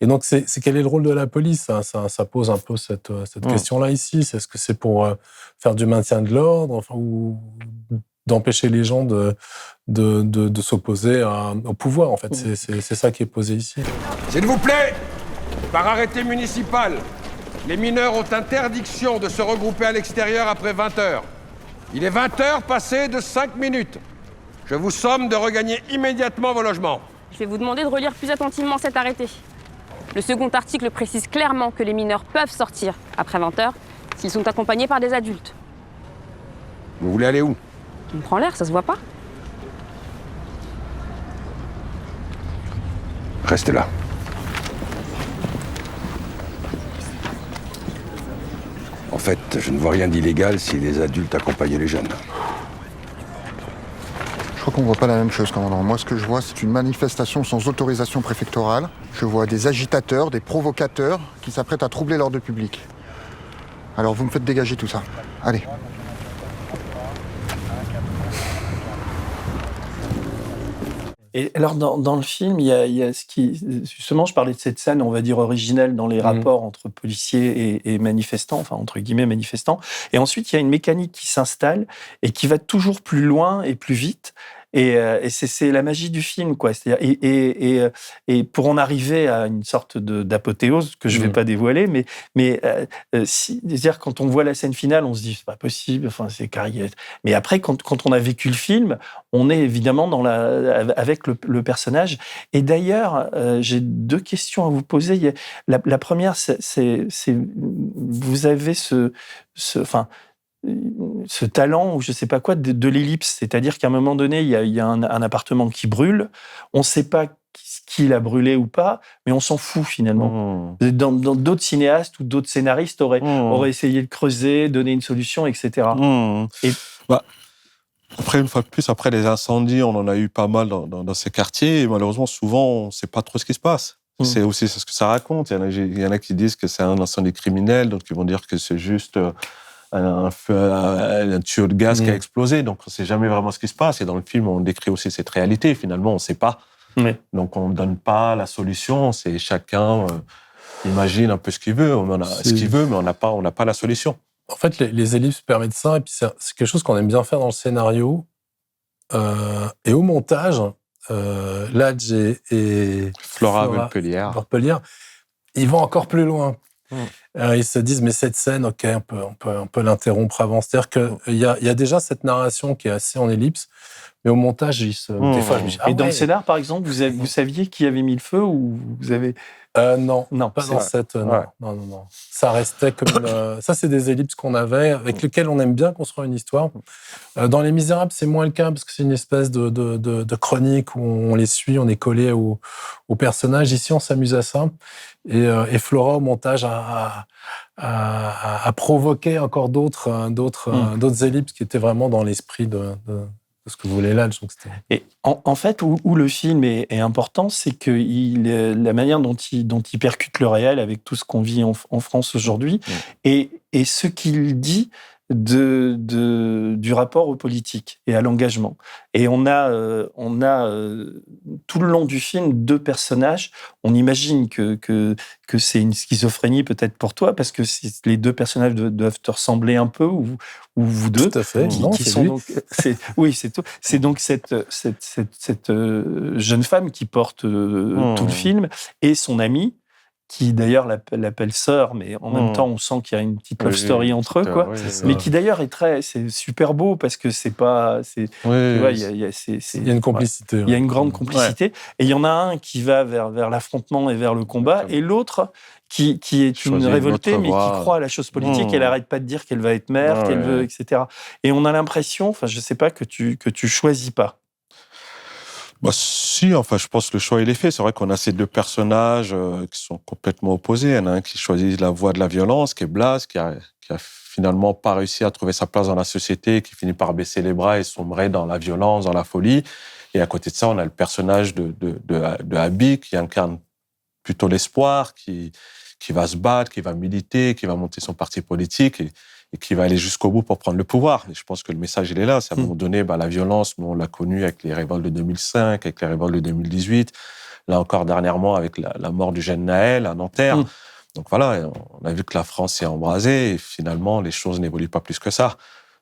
Et donc, c'est quel est le rôle de la police? Ça pose un peu cette question-là ici. Est-ce que c'est pour faire du maintien de l'ordre, ou d'empêcher les gens de s'opposer au pouvoir, en fait? C'est ça qui est posé ici. S'il vous plaît, par arrêté municipal, les mineurs ont interdiction de se regrouper à l'extérieur après 20 heures. Il est 20 heures passées de 5 minutes. Je vous somme de regagner immédiatement vos logements. Je vais vous demander de relire plus attentivement cet arrêté. Le second article précise clairement que les mineurs peuvent sortir après 20 heures s'ils sont accompagnés par des adultes. Vous voulez aller où? On prend l'air, ça se voit pas. Restez là. En fait, je ne vois rien d'illégal si les adultes accompagnaient les jeunes. Je crois qu'on voit pas la même chose, commandant. Moi, ce que je vois, c'est une manifestation sans autorisation préfectorale. Je vois des agitateurs, des provocateurs qui s'apprêtent à troubler l'ordre public. Alors, vous me faites dégager tout ça. Allez. Et alors, dans le film, il y a ce qui... Justement, je parlais de cette scène, on va dire, originelle dans les rapports entre policiers et manifestants, enfin, entre guillemets, manifestants. Et ensuite, il y a une mécanique qui s'installe et qui va toujours plus loin et plus vite. Et c'est la magie du film, quoi. C'est-à-dire, et pour en arriver à une sorte d'apothéose que je vais pas dévoiler, mais c'est-à-dire quand on voit la scène finale, on se dit c'est pas possible. Enfin, c'est carré. Mais après, quand on a vécu le film, on est évidemment avec le personnage. Et d'ailleurs, j'ai 2 questions à vous poser. La première, c'est vous avez ce talent, ou je sais pas quoi, de l'ellipse. C'est-à-dire qu'à un moment donné, il y a un appartement qui brûle. On ne sait pas qui l'a brûlé ou pas, mais on s'en fout finalement. Dans d'autres cinéastes ou d'autres scénaristes auraient essayé de creuser, donner une solution, etc. Après, une fois de plus, après les incendies, on en a eu pas mal dans ces quartiers. Et malheureusement, souvent, on ne sait pas trop ce qui se passe. C'est aussi ce que ça raconte. Il y en a qui disent que c'est un incendie criminel, donc ils vont dire que c'est juste un tuyau de gaz qui a explosé. Donc on ne sait jamais vraiment ce qui se passe. Et dans le film, on décrit aussi cette réalité. Finalement, on ne sait pas. Donc on ne donne pas la solution. C'est chacun imagine un peu ce qu'il veut. Mais on n'a pas la solution. En fait, les ellipses permettent ça. Et puis c'est quelque chose qu'on aime bien faire dans le scénario. Et au montage, Ladj et Flora Velpelière, ils vont encore plus loin. Ils se disent, mais cette scène, ok, on peut l'interrompre avant. C'est-à-dire qu'il y a déjà cette narration qui est assez en ellipse, mais au montage, des fois, je me dis... Et dans le scénar, par exemple, vous saviez qui avait mis le feu, ou vous avez... Non, pas dans cette... Non. Ça restait comme... ça, c'est des ellipses qu'on avait, avec lesquelles on aime bien construire une histoire. Dans Les Misérables, c'est moins le cas, parce que c'est une espèce de chronique où on les suit, on est collé aux personnages. Ici, on s'amuse à ça. Et Flora, au montage, a provoqué encore d'autres ellipses qui étaient vraiment dans l'esprit de ce que voulait Ladj. Et en fait, où le film est important, c'est que la manière dont il percute le réel avec tout ce qu'on vit en France aujourd'hui, et ce qu'il dit du rapport aux politiques et à l'engagement. Et on a tout le long du film 2 personnages. On imagine que c'est une schizophrénie peut-être pour toi, parce que les 2 personnages doivent te ressembler un peu, ou vous deux. Tout à fait. C'est donc cette jeune femme qui porte tout le film, et son amie, qui d'ailleurs l'appelle sœur, mais en même temps on sent qu'il y a une petite love story entre eux, quoi. Mais qui d'ailleurs c'est super beau, parce que c'est pas, il y a une complicité. Il y a une grande complicité, et il y en a un qui va vers l'affrontement et vers le combat, et l'autre qui est une révoltée, mais qui croit à la chose politique. Elle n'arrête pas de dire qu'elle va être mère, qu'elle veut, etc. Et on a l'impression, je sais pas, que tu choisis pas. Si, je pense que le choix, il est fait. C'est vrai qu'on a ces 2 personnages qui sont complètement opposés. Il y en a un qui choisit la voie de la violence, qui est Blaze, qui a finalement pas réussi à trouver sa place dans la société, qui finit par baisser les bras et sombrer dans la violence, dans la folie. Et à côté de ça, on a le personnage de Abby, qui incarne plutôt l'espoir, qui va se battre, qui va militer, qui va monter son parti politique et qui va aller jusqu'au bout pour prendre le pouvoir. Et je pense que le message, il est là. C'est à un moment donné, la violence, nous, on l'a connue avec les révoltes de 2005, avec les révoltes de 2018, là encore dernièrement avec la mort du jeune Naël à Nanterre. Donc voilà, on a vu que la France s'est embrasée, et finalement, les choses n'évoluent pas plus que ça.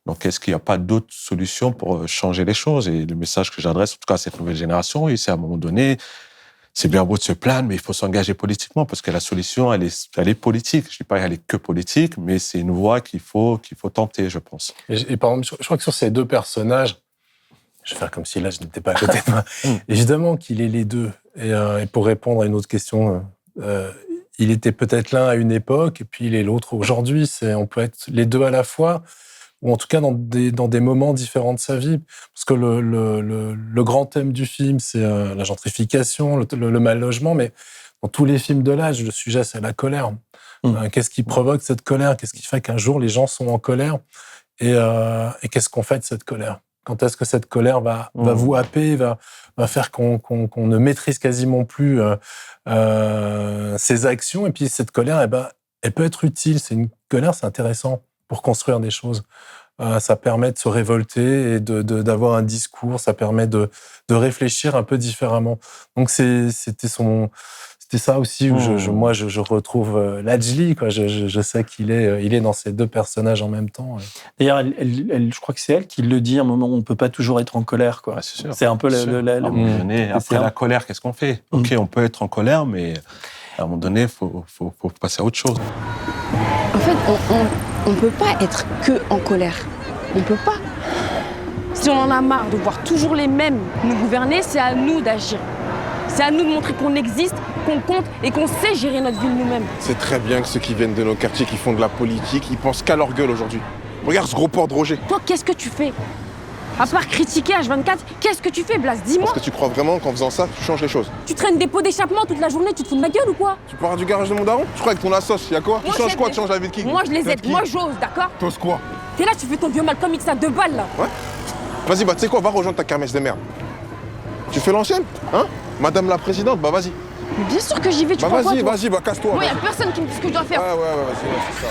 Donc, est-ce qu'il n'y a pas d'autres solutions pour changer les choses? Et le message que j'adresse, en tout cas à cette nouvelle génération, c'est à un moment donné, c'est bien beau de se plaindre, mais il faut s'engager politiquement, parce que la solution, elle est politique. Je ne dis pas qu'elle est que politique, mais c'est une voie qu'il faut tenter, je pense. Et par exemple, je crois que sur ces 2 personnages, je vais faire comme si là, je n'étais pas à côté de moi. Évidemment qu'il est les 2. Et pour répondre à une autre question, il était peut-être l'un à une époque, et puis il est l'autre aujourd'hui. On peut être les 2 à la fois, ou en tout cas dans des moments différents de sa vie. Parce que le grand thème du film, c'est la gentrification, le mal-logement, mais dans tous les films de Ladj, le sujet, c'est la colère. Qu'est-ce qui provoque cette colère? Qu'est-ce qui fait qu'un jour, les gens sont en colère? Et qu'est-ce qu'on fait de cette colère? Quand est-ce que cette colère va vous happer, va faire qu'on ne maîtrise quasiment plus ses actions? Et puis cette colère, elle peut être utile. C'est une colère, c'est intéressant pour construire des choses. Ça permet de se révolter et d'avoir un discours, ça permet de réfléchir un peu différemment. Donc c'était c'était ça aussi où je retrouve Lajli, quoi. Je sais qu'il est dans ces deux personnages en même temps. D'ailleurs, je crois que c'est elle qui le dit à un moment où on ne peut pas toujours être en colère, quoi. Ouais, c'est sûr. C'est un peu à un moment donné, après la colère, qu'est-ce qu'on fait? Ok, on peut être en colère, mais à un moment donné, il faut passer à autre chose. En fait, on peut pas être que en colère. On peut pas. Si on en a marre de voir toujours les mêmes nous gouverner, c'est à nous d'agir. C'est à nous de montrer qu'on existe, qu'on compte et qu'on sait gérer notre ville nous-mêmes. C'est très bien que ceux qui viennent de nos quartiers, qui font de la politique, ils pensent qu'à leur gueule aujourd'hui. Regarde ce gros porc de Roger. Toi, qu'est-ce que tu fais? À part critiquer H24, qu'est-ce que tu fais, Blas? Dis-moi. Parce que tu crois vraiment qu'en faisant ça, tu changes les choses? Tu traînes des pots d'échappement toute la journée, tu te fous de ma gueule ou quoi? Tu pars du garage de mon daron? Je crois que ton assos, y'a quoi? Tu changes quoi? Tu changes la vie de qui? Moi, je les aide, moi, j'ose, d'accord? T'oses quoi? T'es là, tu fais ton vieux Malcolm X à 2 balles, là. Ouais. Vas-y, tu sais quoi? Va rejoindre ta kermesse de merde. Tu fais l'ancienne? Hein? Madame la présidente, bah vas-y. Mais bien sûr que j'y vais, tu crois quoi, toi? Vas-y, casse-toi. Moi, y'a personne qui me dit ce que je dois faire. Ouais, c'est ça.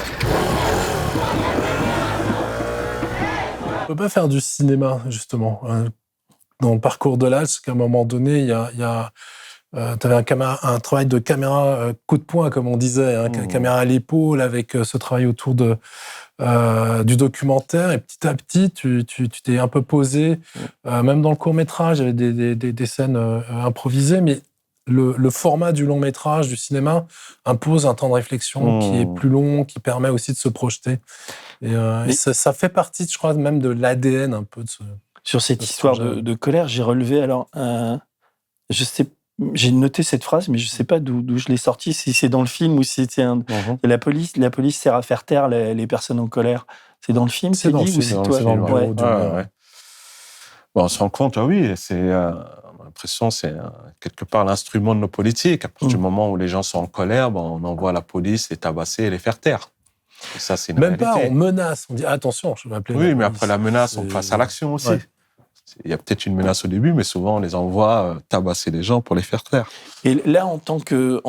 On peut pas faire du cinéma, justement. Dans le parcours de l'âge, qu'à un moment donné, t'avais un travail de caméra coup de poing, comme on disait, caméra à l'épaule, avec ce travail autour du documentaire. Et petit à petit, tu t'es un peu posé. Même dans le court-métrage, il y avait des scènes improvisées, mais le format du long-métrage, du cinéma, impose un temps de réflexion qui est plus long, qui permet aussi de se projeter. Et ça fait partie, je crois, même de l'ADN un peu de ce... Sur cette histoire de colère, j'ai relevé j'ai noté cette phrase, mais je ne sais pas d'où je l'ai sortie, si c'est dans le film ou si c'était la police sert à faire taire les personnes en colère. C'est dans le film, c'est dit, ou c'est toi? Bon, on se rend compte, oui, c'est l'impression, c'est quelque part l'instrument de nos politiques. À partir du moment où les gens sont en colère, on envoie la police les tabasser et les faire taire. Et ça, c'est une Même réalité. pas, on menace, on dit attention, je vais appeler. Oui, mais après la menace, on passe à l'action aussi. Ouais. Il y a peut-être une menace au début, mais souvent on les envoie tabasser les gens pour les faire taire. Et là, en tant que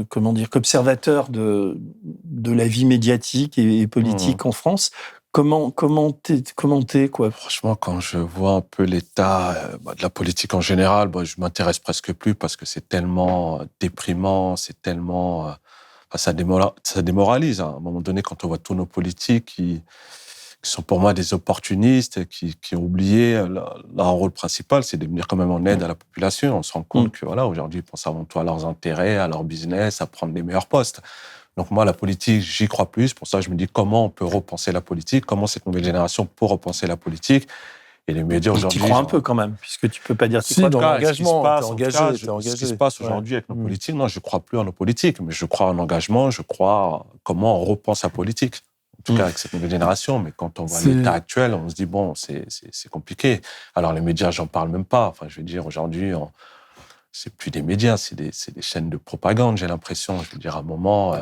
comment dire, qu'observateur de la vie médiatique et politique en France, comment t'es, quoi? Franchement, quand je vois un peu l'état de la politique en général, je m'intéresse presque plus parce que c'est tellement déprimant, c'est tellement ça démoralise. À un moment donné, quand on voit tous nos politiques qui sont pour moi des opportunistes, qui ont oublié leur rôle principal, c'est de venir quand même en aide à la population. On se rend compte que aujourd'hui, ils pensent avant tout à leurs intérêts, à leur business, à prendre les meilleurs postes. Donc moi, la politique, j'y crois plus. Pour ça, je me dis comment on peut repenser la politique, comment cette nouvelle génération peut repenser la politique. Et les médias aujourd'hui... Tu crois un peu quand même, puisque tu peux pas dire... Si, dans l'engagement, t'es engagé. Ce qui se passe aujourd'hui avec nos politiques, non, je ne crois plus en nos politiques, mais je crois en engagement, je crois comment on repense la politique. En tout cas, avec cette nouvelle génération. Mais quand on voit l'état actuel, on se dit, c'est compliqué. Alors, les médias, j'en parle même pas. Enfin, je veux dire, aujourd'hui, c'est plus des médias, c'est des chaînes de propagande, j'ai l'impression. Je veux dire, à un moment,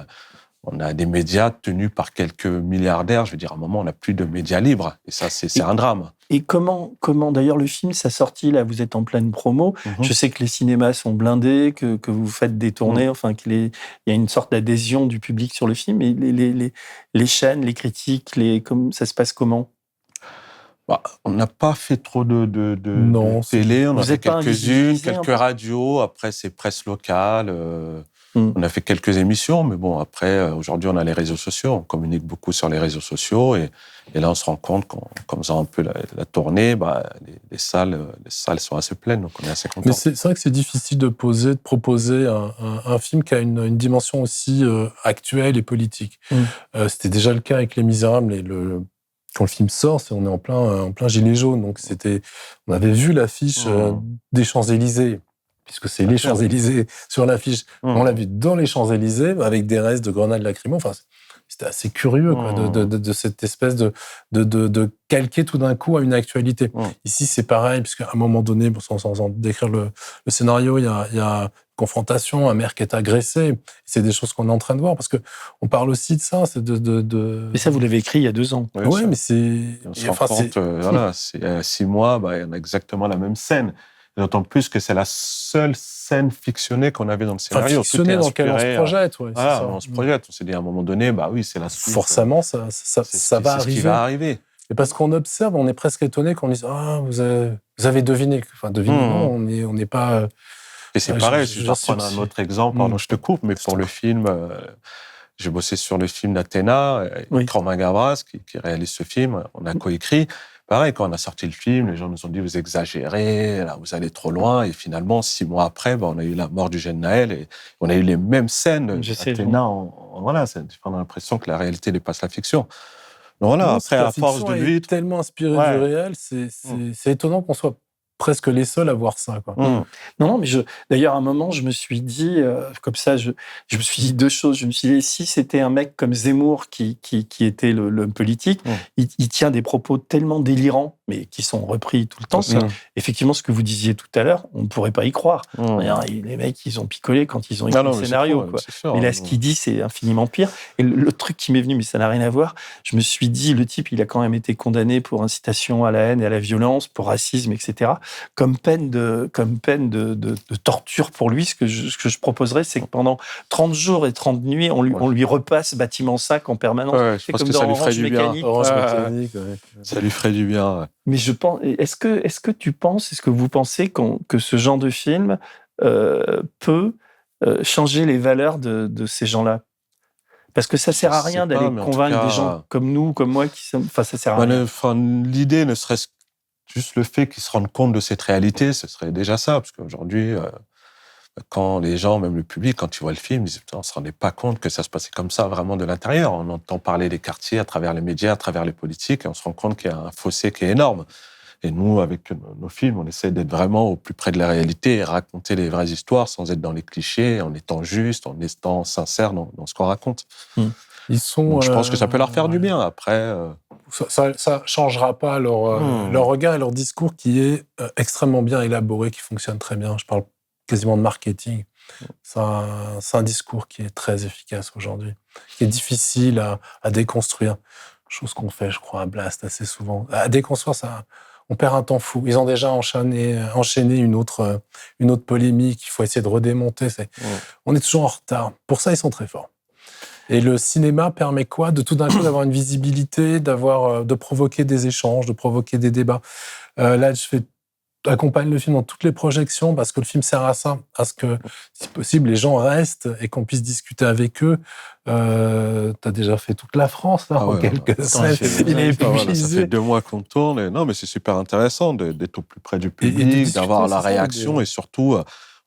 on a des médias tenus par quelques milliardaires. Je veux dire, à un moment, on n'a plus de médias libres. Et ça, c'est un drame. Et comment d'ailleurs, le film, sa sortie, là, vous êtes en pleine promo. Je sais que les cinémas sont blindés, que vous faites des tournées, enfin, il y a une sorte d'adhésion du public sur le film. Et les chaînes, les critiques, ça se passe comment? On n'a pas fait trop de télé. On a fait quelques-unes, quelques radios. Après, c'est presse locale. On a fait quelques émissions, mais bon, après, aujourd'hui, on a les réseaux sociaux. On communique beaucoup sur les réseaux sociaux. Et là, on se rend compte qu'en faisant un peu la tournée, les salles sont assez pleines. Donc, on est assez contents. Mais c'est vrai que c'est difficile de proposer un film qui a une dimension aussi actuelle et politique. C'était déjà le cas avec Les Misérables. Quand le film sort, on est en plein gilet jaune. Donc, on avait vu l'affiche des Champs-Élysées, puisque c'est les Champs-Élysées sur l'affiche. On l'a vu dans les Champs-Élysées, avec des restes de grenades lacrymo. Enfin, c'était assez curieux quoi, de cette espèce de calquer tout d'un coup à une actualité. Ici, c'est pareil, puisqu'à un moment donné, sans décrire le scénario, il y a confrontation, un maire qui est agressé. C'est des choses qu'on est en train de voir, parce qu'on parle aussi de ça. Mais ça, vous l'avez écrit il y a 2 ans. Oui, mais c'est... On se rend compte, c'est 6 mois, on a exactement la même scène. D'autant plus que c'est la seule scène fictionnée qu'on avait dans le scénario. Fictionnée dans laquelle on se projette, on se projette. On s'est dit à un moment donné, c'est la suite. Forcément, ça va arriver. C'est ce qui va arriver. Et parce qu'on observe, on est presque étonné qu'on dise « Ah, vous avez deviné ». Enfin, deviné, non, on n'est pas... Et c'est pareil, si je dois prendre un autre exemple, pardon, je te coupe, mais pour le film, j'ai bossé sur le film d'Athéna, avec Romain Gavras, qui réalise ce film, on a coécrit. Pareil, quand on a sorti le film, les gens nous ont dit « vous exagérez, là, vous allez trop loin ». Et finalement, 6 mois après, on a eu la mort du jeune Naël et on a eu les mêmes scènes d'Athéna. Voilà, on a l'impression que la réalité dépasse la fiction. Donc voilà, après, à force de lui... tellement inspiré du réel, c'est étonnant qu'on soit presque les seuls à voir ça, quoi. Non, mais d'ailleurs, à un moment, je me suis dit, comme ça, je me suis dit 2 choses. Je me suis dit, si c'était un mec comme Zemmour qui était l'homme politique, il tient des propos tellement délirants, mais qui sont repris tout le temps. Effectivement, ce que vous disiez tout à l'heure, on ne pourrait pas y croire. Les mecs, ils ont picolé quand ils ont écrit le scénario. Mais là, ce qu'il dit, c'est infiniment pire. Et le truc qui m'est venu, mais ça n'a rien à voir, je me suis dit, le type, il a quand même été condamné pour incitation à la haine et à la violence, pour racisme, etc., comme peine de torture pour lui. Ce que je proposerais, c'est que pendant 30 jours et 30 nuits, on lui repasse Bâtiment 5 en permanence. Je pense que ça lui ferait du bien. Ça lui ferait du bien. Mais je pense. Est-ce que vous pensez que ce genre de film peut changer les valeurs de ces gens-là? Parce que ça sert à rien d'aller convaincre des gens comme nous, comme moi, ça sert à rien. L'idée, ne serait-ce juste le fait qu'ils se rendent compte de cette réalité, ce serait déjà ça. Parce qu'aujourd'hui, quand les gens, même le public, quand ils voient le film, ils disent « on ne se rendait pas compte que ça se passait comme ça vraiment de l'intérieur ». On entend parler des quartiers à travers les médias, à travers les politiques, et on se rend compte qu'il y a un fossé qui est énorme. Et nous, avec nos films, on essaie d'être vraiment au plus près de la réalité et raconter les vraies histoires sans être dans les clichés, en étant juste, en étant sincère dans ce qu'on raconte. Donc, je pense que ça peut leur faire du bien. Après... Ça changera pas leur regard et leur discours qui est extrêmement bien élaboré, qui fonctionne très bien. Je parle quasiment de marketing. C'est un discours qui est très efficace aujourd'hui, qui est difficile à déconstruire. Chose qu'on fait, je crois, à Blast assez souvent. À déconstruire, ça, on perd un temps fou. Ils ont déjà enchaîné une autre polémique. Il faut essayer de redémonter. On est toujours en retard. Pour ça, ils sont très forts. Et le cinéma permet quoi? De tout d'un coup d'avoir une visibilité, de provoquer des échanges, de provoquer des débats. Là, j'accompagne le film dans toutes les projections parce que le film sert à ça, à ce que, si possible, les gens restent et qu'on puisse discuter avec eux. T'as déjà fait toute la France, là, en quelques semaines. Il est épuisé. Ça fait 2 mois qu'on tourne. Non, mais c'est super intéressant d'être au plus près du public, d'avoir la réaction et surtout...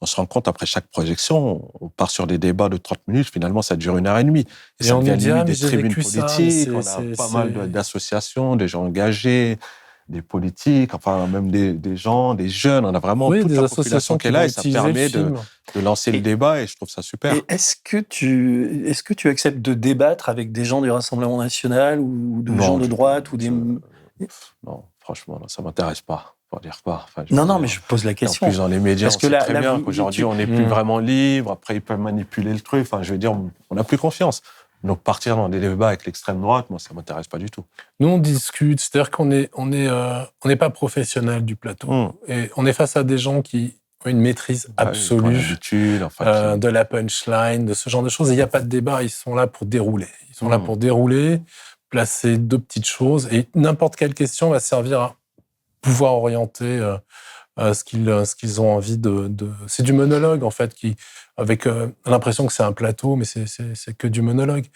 On se rend compte, après chaque projection, on part sur des débats de 30 minutes, finalement, ça dure 1h30. Et ça devient limite des tribunes politiques, on a pas mal d'associations, des gens engagés, des politiques, enfin, même des gens, des jeunes, on a vraiment toute la population qui est là et ça permet de lancer le débat et je trouve ça super. Et est-ce que tu acceptes de débattre avec des gens du Rassemblement National ou de gens de droite ou des... Non, franchement, ça m'intéresse pas. Pour dire quoi. Enfin, non, mais je pose la question. En plus, dans les médias, on sait très bien qu'aujourd'hui, on n'est plus vraiment libre. Après, ils peuvent manipuler le truc. Enfin, je veux dire, on n'a plus confiance. Donc, partir dans des débats avec l'extrême droite, moi, ça ne m'intéresse pas du tout. Nous, on discute. C'est-à-dire qu'on n'est pas professionnels du plateau. Et on est face à des gens qui ont une maîtrise absolue de la punchline, de ce genre de choses. Et il n'y a pas de débat. Ils sont là pour dérouler. Ils sont là pour dérouler, placer 2 petites choses. Et n'importe quelle question va servir à pouvoir orienter ce qu'ils ont envie de... C'est du monologue, en fait, avec l'impression que c'est un plateau, mais c'est que du monologue.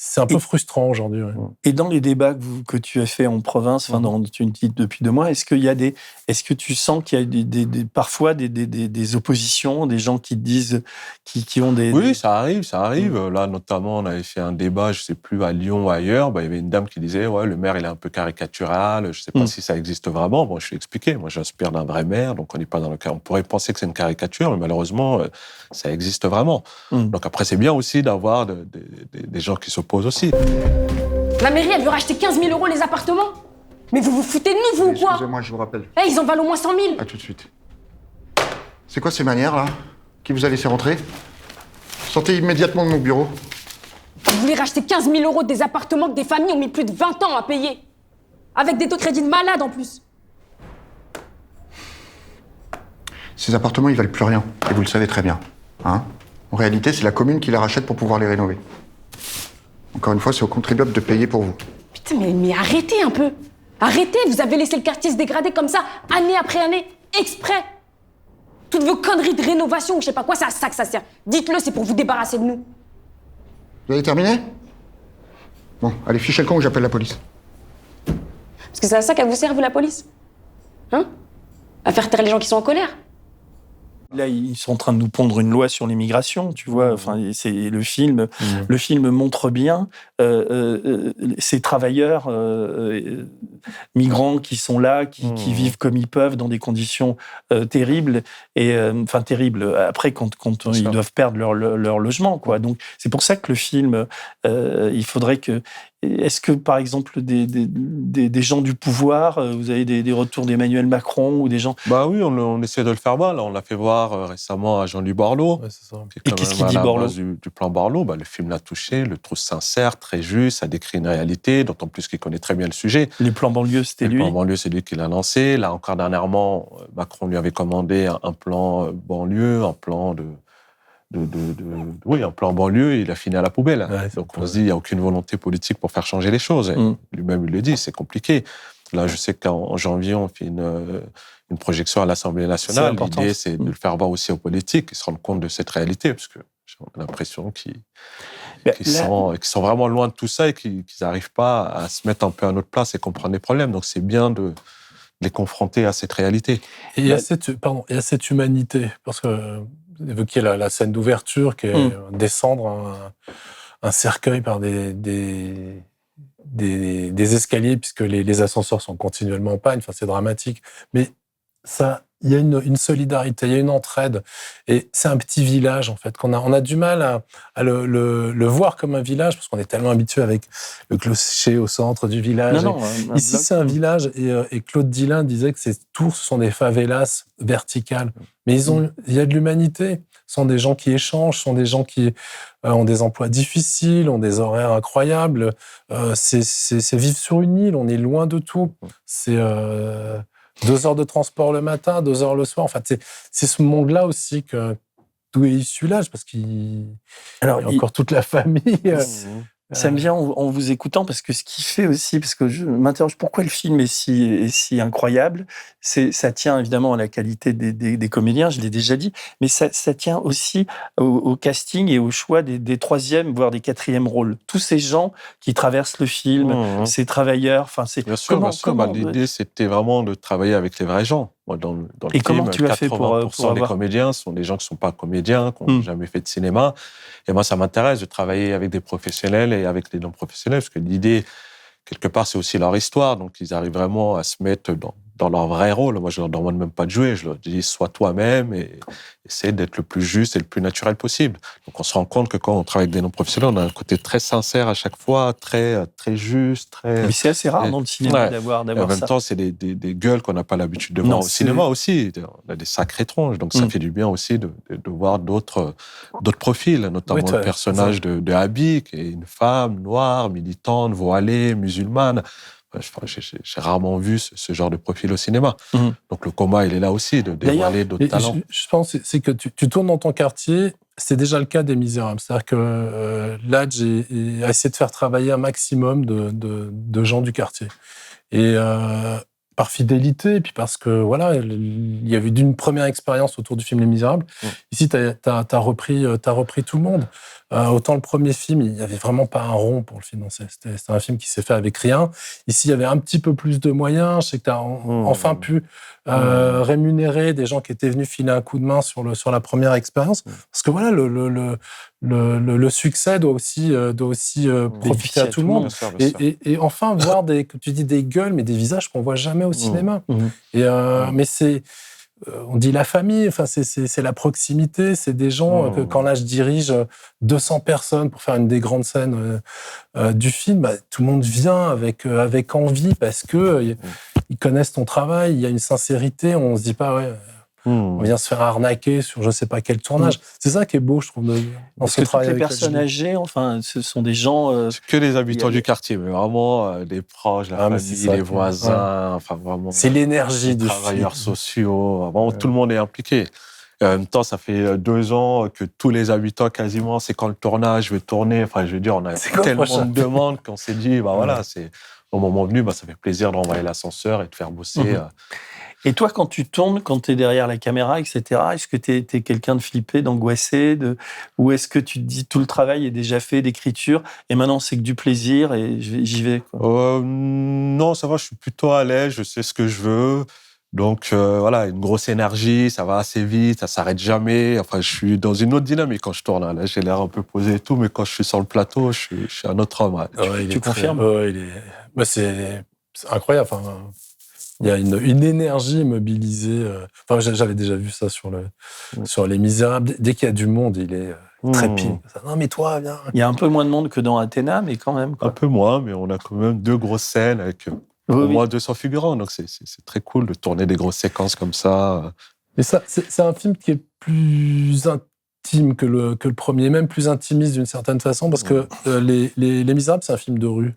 C'est un peu frustrant aujourd'hui. Ouais. Et dans les débats que tu as fait en province, tu me dis depuis 2 mois, est-ce que tu sens qu'il y a parfois des oppositions, des gens qui te disent, qui ont des... Oui, ça arrive. Là, notamment, on avait fait un débat, je ne sais plus, à Lyon ou ailleurs. Il y avait une dame qui disait, le maire, il est un peu caricatural, je ne sais pas si ça existe vraiment. Bon, je lui ai expliqué, moi, j'inspire d'un vrai maire, donc on n'est pas dans le cas. On pourrait penser que c'est une caricature, mais malheureusement, ça existe vraiment. Donc après, c'est bien aussi d'avoir des gens qui s'opposent aussi. La mairie, elle veut racheter 15 000 € les appartements. Mais vous vous foutez de nous, vous, ou quoi? Excusez-moi, je vous rappelle. Ils en valent au moins 100 000. À tout de suite. C'est quoi ces manières, là? Qui vous a laissé rentrer? Sortez immédiatement de mon bureau. Vous voulez racheter 15 000 € des appartements que des familles ont mis plus de 20 ans à payer. Avec des taux de crédit de malade, en plus. Ces appartements, ils valent plus rien. Et vous le savez très bien. Hein? En réalité, c'est la commune qui les rachète pour pouvoir les rénover. Encore une fois, c'est aux contribuables de payer pour vous. Putain, mais arrêtez un peu. Arrêtez, vous avez laissé le quartier se dégrader comme ça, année après année, exprès. Toutes vos conneries de rénovation ou je sais pas quoi, c'est à ça que ça sert. Dites-le, c'est pour vous débarrasser de nous. Vous avez terminé? Bon, allez, fichez le camp ou j'appelle la police. Parce que c'est à ça qu'elle vous sert, vous, la police. Hein? À faire taire les gens qui sont en colère. Là, ils sont en train de nous pondre une loi sur l'immigration, tu vois. Enfin, c'est le film. Le film montre bien ces travailleurs migrants qui sont là, qui vivent comme ils peuvent dans des conditions terribles et terribles. Après, quand ils doivent perdre leur logement, quoi. Donc, c'est pour ça que le film, il faudrait que. Est-ce que, par exemple, des gens du pouvoir, vous avez des retours d'Emmanuel Macron ou des gens... Bah oui, on essaie de le faire voir. Là, on l'a fait voir récemment à Jean-Louis Borloo. Ouais, c'est ça. Et qu'est-ce qu'il dit, Borloo? Du plan Borloo, le film l'a touché, le trouve sincère, très juste, ça décrit une réalité, d'autant plus qu'il connaît très bien le sujet. Les plans banlieue, c'était lui? Le plan banlieue, c'est lui qui l'a lancé. Là, encore dernièrement, Macron lui avait commandé un plan banlieue, un plan un plan banlieue, il a fini à la poubelle. Ouais, donc on se dit, il n'y a aucune volonté politique pour faire changer les choses. Lui-même, il le dit, c'est compliqué. Là, je sais qu'en janvier, on fait une projection à l'Assemblée nationale. L'idée, c'est de le faire voir aussi aux politiques, qu'ils se rendent compte de cette réalité, parce que j'ai l'impression qu'ils sont vraiment loin de tout ça et qu'ils n'arrivent pas à se mettre un peu à notre place et comprendre les problèmes. Donc, c'est bien de les confronter à cette réalité. Et il y a cette humanité, parce que vous évoquiez la scène d'ouverture, qui est descendre un cercueil par des escaliers, puisque les ascenseurs sont continuellement en panne. Enfin, c'est dramatique. Mais ça, il y a une solidarité, il y a une entraide. Et c'est un petit village, en fait, qu'on a du mal à le voir comme un village, parce qu'on est tellement habitué avec le clocher au centre du village. Ici, c'est un village, et Claude Dillain disait que ces tours, ce sont des favelas verticales. Mais il y a de l'humanité. Ce sont des gens qui échangent, ce sont des gens qui ont des emplois difficiles, ont des horaires incroyables. C'est vivre sur une île, on est loin de tout. C'est 2 heures de transport le matin, 2 heures le soir. Enfin, c'est ce monde-là aussi d'où est issu l'âge, parce qu'il y a encore toute la famille. Ça me vient en vous écoutant, parce que ce qui fait aussi, parce que je m'interroge pourquoi le film est si incroyable, ça tient évidemment à la qualité des comédiens, je l'ai déjà dit, mais ça tient aussi au casting et au choix des troisièmes, voire des quatrièmes rôles. Tous ces gens qui traversent le film, ces travailleurs, enfin, c'est... Bien sûr. L'idée, c'était vraiment de travailler avec les vrais gens. Moi, dans le et film, comment tu as fait pour 80% des comédiens sont des gens qui ne sont pas comédiens, qui n'ont jamais fait de cinéma. Et moi, ça m'intéresse de travailler avec des professionnels et avec des non-professionnels, parce que l'idée, quelque part, c'est aussi leur histoire. Donc, ils arrivent vraiment à se mettre dans leur vrai rôle. Moi, je leur demande même pas de jouer. Je leur dis, sois toi-même et essaie d'être le plus juste et le plus naturel possible. Donc, on se rend compte que quand on travaille avec des non-professionnels, on a un côté très sincère à chaque fois, très juste, très... Mais c'est assez rare dans le cinéma d'avoir ça. En même temps, c'est des gueules qu'on n'a pas l'habitude de voir au cinéma aussi. On a des sacrées tronches. Donc, ça fait du bien aussi de voir d'autres profils, notamment le personnage de Abby, qui est une femme noire, militante, voilée, musulmane. J'ai rarement vu ce genre de profil au cinéma. Donc le combat, il est là aussi, de dévoiler d'autres talents. Je pense que tu tournes dans ton quartier, c'est déjà le cas des Misérables. C'est-à-dire que Ladj a essayé de faire travailler un maximum de gens du quartier. Et par fidélité, et puis parce que voilà, il y avait d'une première expérience autour du film Les Misérables. Ici, t'as repris tout le monde. Autant le premier film, il n'y avait vraiment pas un rond pour le financer. C'était un film qui s'est fait avec rien. Ici, il y avait un petit peu plus de moyens. Je sais que tu as enfin pu rémunérer des gens qui étaient venus filer un coup de main sur la première expérience. Parce que voilà, le succès doit aussi profiter à tout le monde. Bien sûr. Et enfin, voir comme tu dis, des gueules, mais des visages qu'on voit jamais au cinéma. Mais c'est... On dit la famille, enfin c'est la proximité, c'est des gens que quand là je dirige 200 personnes pour faire une des grandes scènes du film, tout le monde vient avec envie parce que ils connaissent ton travail, il y a une sincérité, on se dit pas on vient se faire arnaquer sur je sais pas quel tournage. C'est ça qui est beau, je trouve, dans ce travail. Toutes les personnes âgées, enfin, ce sont des gens... C'est que les habitants du quartier, mais vraiment les proches, la famille, les voisins, enfin vraiment... C'est l'énergie du travailleurs sociaux, vraiment tout le monde est impliqué. Et en même temps, ça fait 2 ans que tous les habitants, quasiment, c'est quand le tournage veut tourner. Enfin, je veux dire, on a tellement de demandes qu'on s'est dit, voilà, c'est au moment venu, ça fait plaisir d'envoyer l'ascenseur et de faire bosser... Et toi, quand tu tournes, quand tu es derrière la caméra, etc., est-ce que tu es quelqu'un de flippé, d'angoissé, ou est-ce que tu te dis tout le travail est déjà fait d'écriture et maintenant c'est que du plaisir et j'y vais quoi. Non, ça va, je suis plutôt à l'aise, je sais ce que je veux. Donc voilà, une grosse énergie, ça va assez vite, ça s'arrête jamais. Enfin, je suis dans une autre dynamique quand je tourne. Là, j'ai l'air un peu posé et tout, mais quand je suis sur le plateau, je suis un autre homme. Ouais. Tu confirmes? C'est incroyable. Enfin, il y a une énergie mobilisée. Enfin, j'avais déjà vu ça sur Les Misérables. Dès qu'il y a du monde, il est trépide. Non, mais toi, viens. Il y a un peu moins de monde que dans Athéna, mais quand même. Quoi. Un peu moins, mais on a quand même 2 grosses scènes avec au moins 200 figurants. Donc, c'est très cool de tourner des grosses séquences comme ça. Mais ça, c'est un film qui est plus intime que le premier, même plus intimiste d'une certaine façon, parce que les Misérables, c'est un film de rue.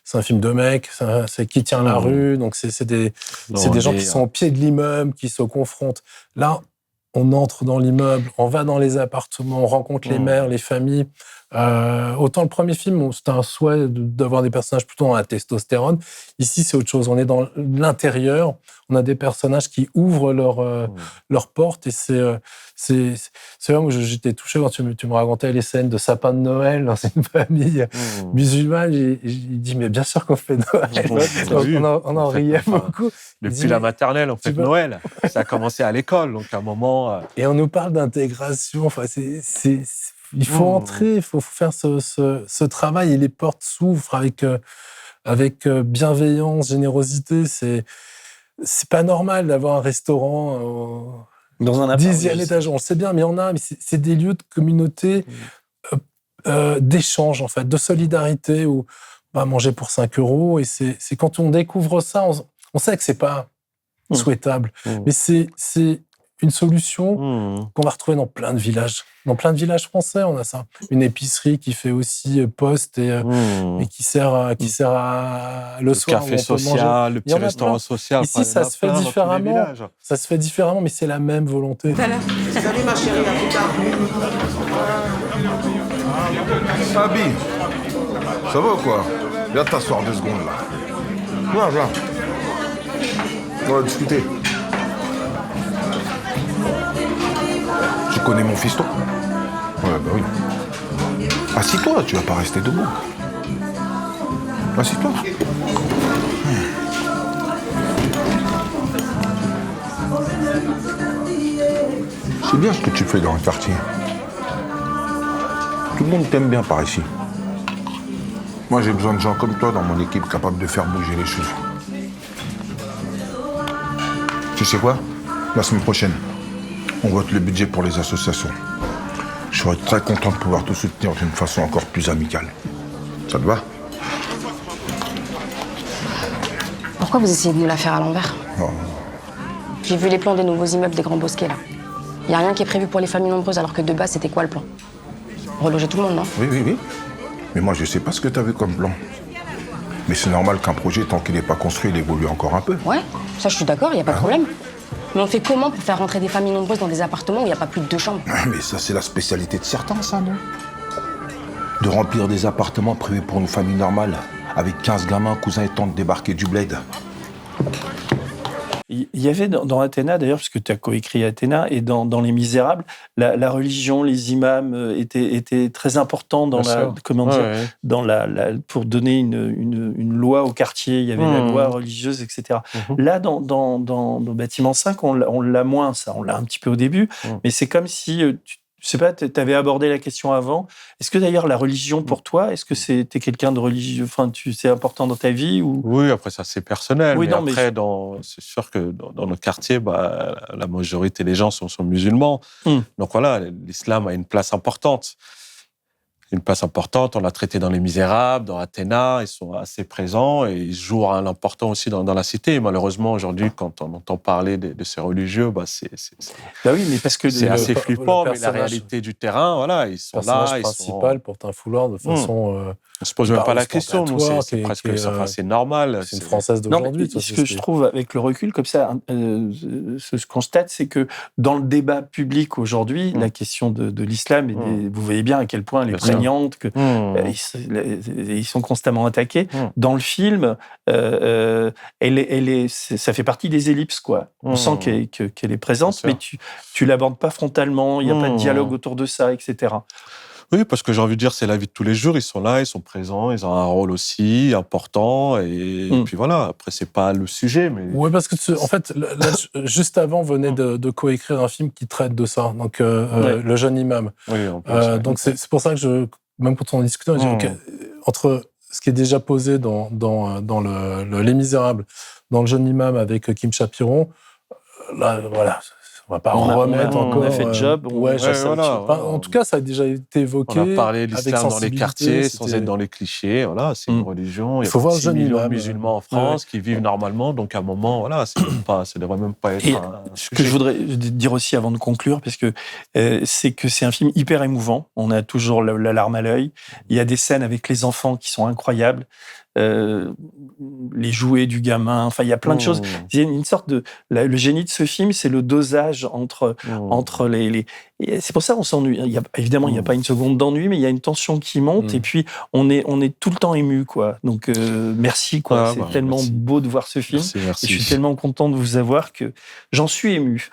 C'est un film de mec, c'est qui tient la rue, donc c'est des gens qui sont au pied de l'immeuble, qui se confrontent. Là, on entre dans l'immeuble, on va dans les appartements, on rencontre les mères, les familles. Autant le premier film, c'était un souhait d'avoir des personnages plutôt dans la testostérone. Ici, c'est autre chose. On est dans l'intérieur. On a des personnages qui ouvrent leurs portes. Et c'est là où j'étais touché quand tu me racontais les scènes de sapin de Noël dans une famille musulmane. J'ai dit, mais bien sûr qu'on fait Noël. On en riait beaucoup. Depuis la maternelle, on fait Noël. Ça a commencé à l'école, donc à un moment... Et on nous parle d'intégration. Enfin, il faut entrer, il faut faire ce travail et les portes s'ouvrent avec bienveillance, générosité. C'est pas normal d'avoir un restaurant dans un 10e étage. On le sait bien, mais c'est des lieux de communauté, d'échange en fait, de solidarité où on va manger pour 5 €. Et c'est quand on découvre ça, on sait que c'est pas souhaitable, mais c'est une solution qu'on va retrouver dans plein de villages. Dans plein de villages français, on a ça. Une épicerie qui fait aussi poste et qui sert le soir. Café social, le petit restaurant social. Ici, ça se fait différemment. Ça se fait différemment, mais c'est la même volonté. Salut ma chérie, à plus tard. Sabi, ça va ou quoi? Viens t'asseoir 2 secondes là. Viens. On va discuter. Tu connais mon fiston? Ouais, bah oui. Assis-toi, tu vas pas rester debout. Assis-toi. C'est bien ce que tu fais dans le quartier. Tout le monde t'aime bien par ici. Moi, j'ai besoin de gens comme toi dans mon équipe capables de faire bouger les choses. Tu sais quoi? La semaine prochaine, on vote le budget pour les associations. Je serais très content de pouvoir te soutenir d'une façon encore plus amicale. Ça te va? Pourquoi vous essayez de nous la faire à l'envers? J'ai vu les plans des nouveaux immeubles des Grands Bosquets, là. Il n'y a rien qui est prévu pour les familles nombreuses, alors que de base, c'était quoi le plan? Reloger tout le monde, non? Oui. Mais moi, je sais pas ce que tu as vu comme plan. Mais c'est normal qu'un projet, tant qu'il n'est pas construit, il évolue encore un peu. Ouais, ça je suis d'accord, il n'y a pas de problème. Mais on fait comment pour faire rentrer des familles nombreuses dans des appartements où il n'y a pas plus de 2 chambres? Mais ça, c'est la spécialité de certains, ça, non? De remplir des appartements privés pour une famille normale, avec 15 gamins, cousins et tantes débarqués du bled. Il y avait dans Athéna, d'ailleurs, puisque tu as coécrit Athéna, et dans Les Misérables, la religion, les imams étaient très importants dans pour donner une loi au quartier. Il y avait la loi religieuse, etc. Là, dans Bâtiment 5, on l'a moins, ça. On l'a un petit peu au début, mais c'est comme si... Je sais pas, tu avais abordé la question avant. Est-ce que d'ailleurs la religion pour toi, est-ce que t'es quelqu'un de religieux, enfin c'est important dans ta vie ou... Oui, après ça c'est personnel. Oui, mais c'est sûr que dans nos quartiers, la majorité des gens sont musulmans. Donc voilà, l'islam a une place importante. On l'a traité dans Les Misérables, dans Athéna, ils sont assez présents et ils jouent un rôle important aussi dans la cité. Et malheureusement, aujourd'hui, quand on entend parler de ces religieux, c'est mais parce que c'est assez flippant, mais la réalité du terrain, voilà, ils sont là. Le personnage principal porte un foulard de façon On se pose même pas la Parle question, nous, Sportatoire, c'est qui est- presque, qui est, enfin, c'est normal. C'est une Française Non, mais d'aujourd'hui. ce que je trouve avec le recul, comme ça, ce que je constate, c'est que dans le débat public aujourd'hui, la question de l'islam, vous voyez bien à quel point elle est prégnante, que ils sont constamment attaqués. Dans le film, ça fait partie des ellipses, quoi. On sent qu'elle est présente, mais tu l'abordes pas frontalement, il n'y a pas de dialogue autour de ça, etc. Oui, parce que j'ai envie de dire, c'est la vie de tous les jours. Ils sont là, ils sont présents, ils ont un rôle aussi important. Et puis voilà, après, c'est pas le sujet. Mais... Oui, parce que, en fait, là, juste avant, venait de coécrire un film qui traite de ça, donc Le jeune imam. Oui, en plus, donc c'est pour ça que même quand on en discutait, on dit, entre ce qui est déjà posé dans Les Misérables, dans Le jeune imam avec Kim Chapiron, là, voilà. On va pas remettre encore. On a fait le job. En tout cas, ça a déjà été évoqué. On a parlé de l'islam dans les quartiers, sans être dans les clichés. Voilà, c'est une religion. Il y a 6 millions de musulmans en France qui vivent normalement. Donc, à un moment, voilà, ça ne devrait même pas être. Ce que je voudrais dire aussi avant de conclure, parce que c'est un film hyper émouvant. On a toujours la larme à l'œil. Il y a des scènes avec les enfants qui sont incroyables. Les jouets du gamin, enfin il y a plein de choses. Il y a une sorte de le génie de ce film, c'est le dosage entre les et c'est pour ça qu'on s'ennuie. Évidemment, il n'y a pas une seconde d'ennui, mais il y a une tension qui monte et puis on est tout le temps ému, quoi. Donc merci, quoi. C'est tellement beau de voir ce film. Merci. Et je suis tellement content de vous avoir que j'en suis ému.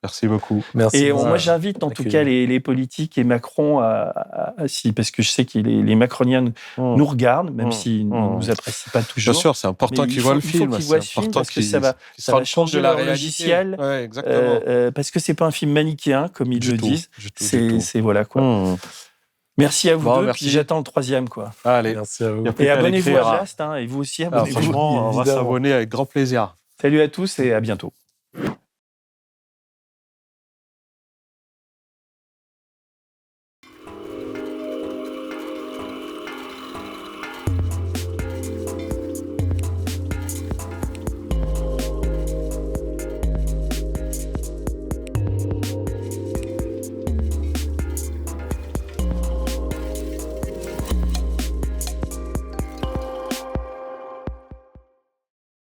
Merci beaucoup. Merci. Et moi, j'invite en tout cas les politiques et Macron parce que je sais que les macroniens nous regardent, même s'ils ne nous apprécient pas toujours. Bien sûr, c'est important qu'ils voient le film. Il faut qu'ils voient ce film parce que ça va changer leur logiciel. Ouais, exactement. Parce que c'est pas un film manichéen, comme ils le disent. C'est voilà, quoi. Merci à vous deux, merci. puis j'attends le troisième, quoi. Allez, merci à vous. Et abonnez-vous à Blast, et vous aussi, abonnez-vous. Franchement, on va s'abonner avec grand plaisir. Salut à tous et à bientôt.